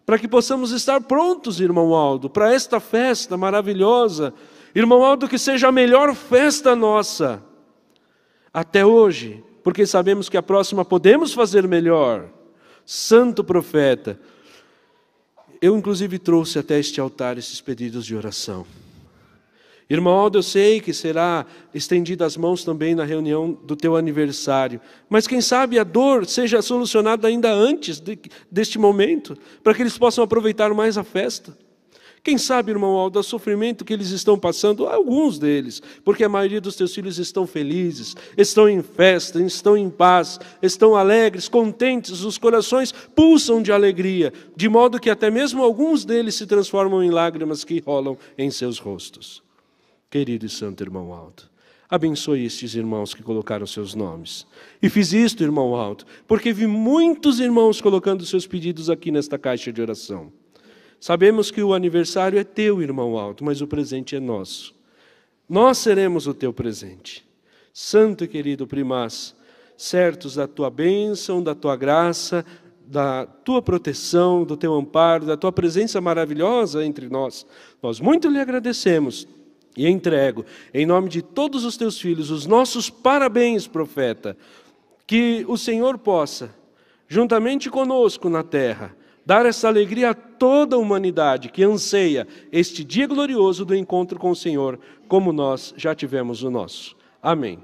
para que possamos estar prontos, irmão Aldo, para esta festa maravilhosa. Irmão Aldo, que seja a melhor festa nossa até hoje, porque sabemos que a próxima podemos fazer melhor. Santo profeta, eu inclusive trouxe até este altar esses pedidos de oração. Irmão Aldo, eu sei que será estendida as mãos também na reunião do teu aniversário, mas quem sabe a dor seja solucionada ainda antes deste momento, para que eles possam aproveitar mais a festa. Quem sabe, irmão Aldo, o sofrimento que eles estão passando, alguns deles, porque a maioria dos teus filhos estão felizes, estão em festa, estão em paz, estão alegres, contentes, os corações pulsam de alegria, de modo que até mesmo alguns deles se transformam em lágrimas que rolam em seus rostos. Querido e santo irmão Aldo, abençoe estes irmãos que colocaram seus nomes. E fiz isto, irmão Aldo, porque vi muitos irmãos colocando seus pedidos aqui nesta caixa de oração. Sabemos que o aniversário é teu, irmão Aldo, mas o presente é nosso. Nós seremos o teu presente. Santo e querido primaz, certos da tua bênção, da tua graça, da tua proteção, do teu amparo, da tua presença maravilhosa entre nós, nós muito lhe agradecemos e entrego, em nome de todos os teus filhos, os nossos parabéns, profeta, que o Senhor possa, juntamente conosco na terra, dar essa alegria a toda a humanidade que anseia este dia glorioso do encontro com o Senhor, como nós já tivemos o nosso. Amém.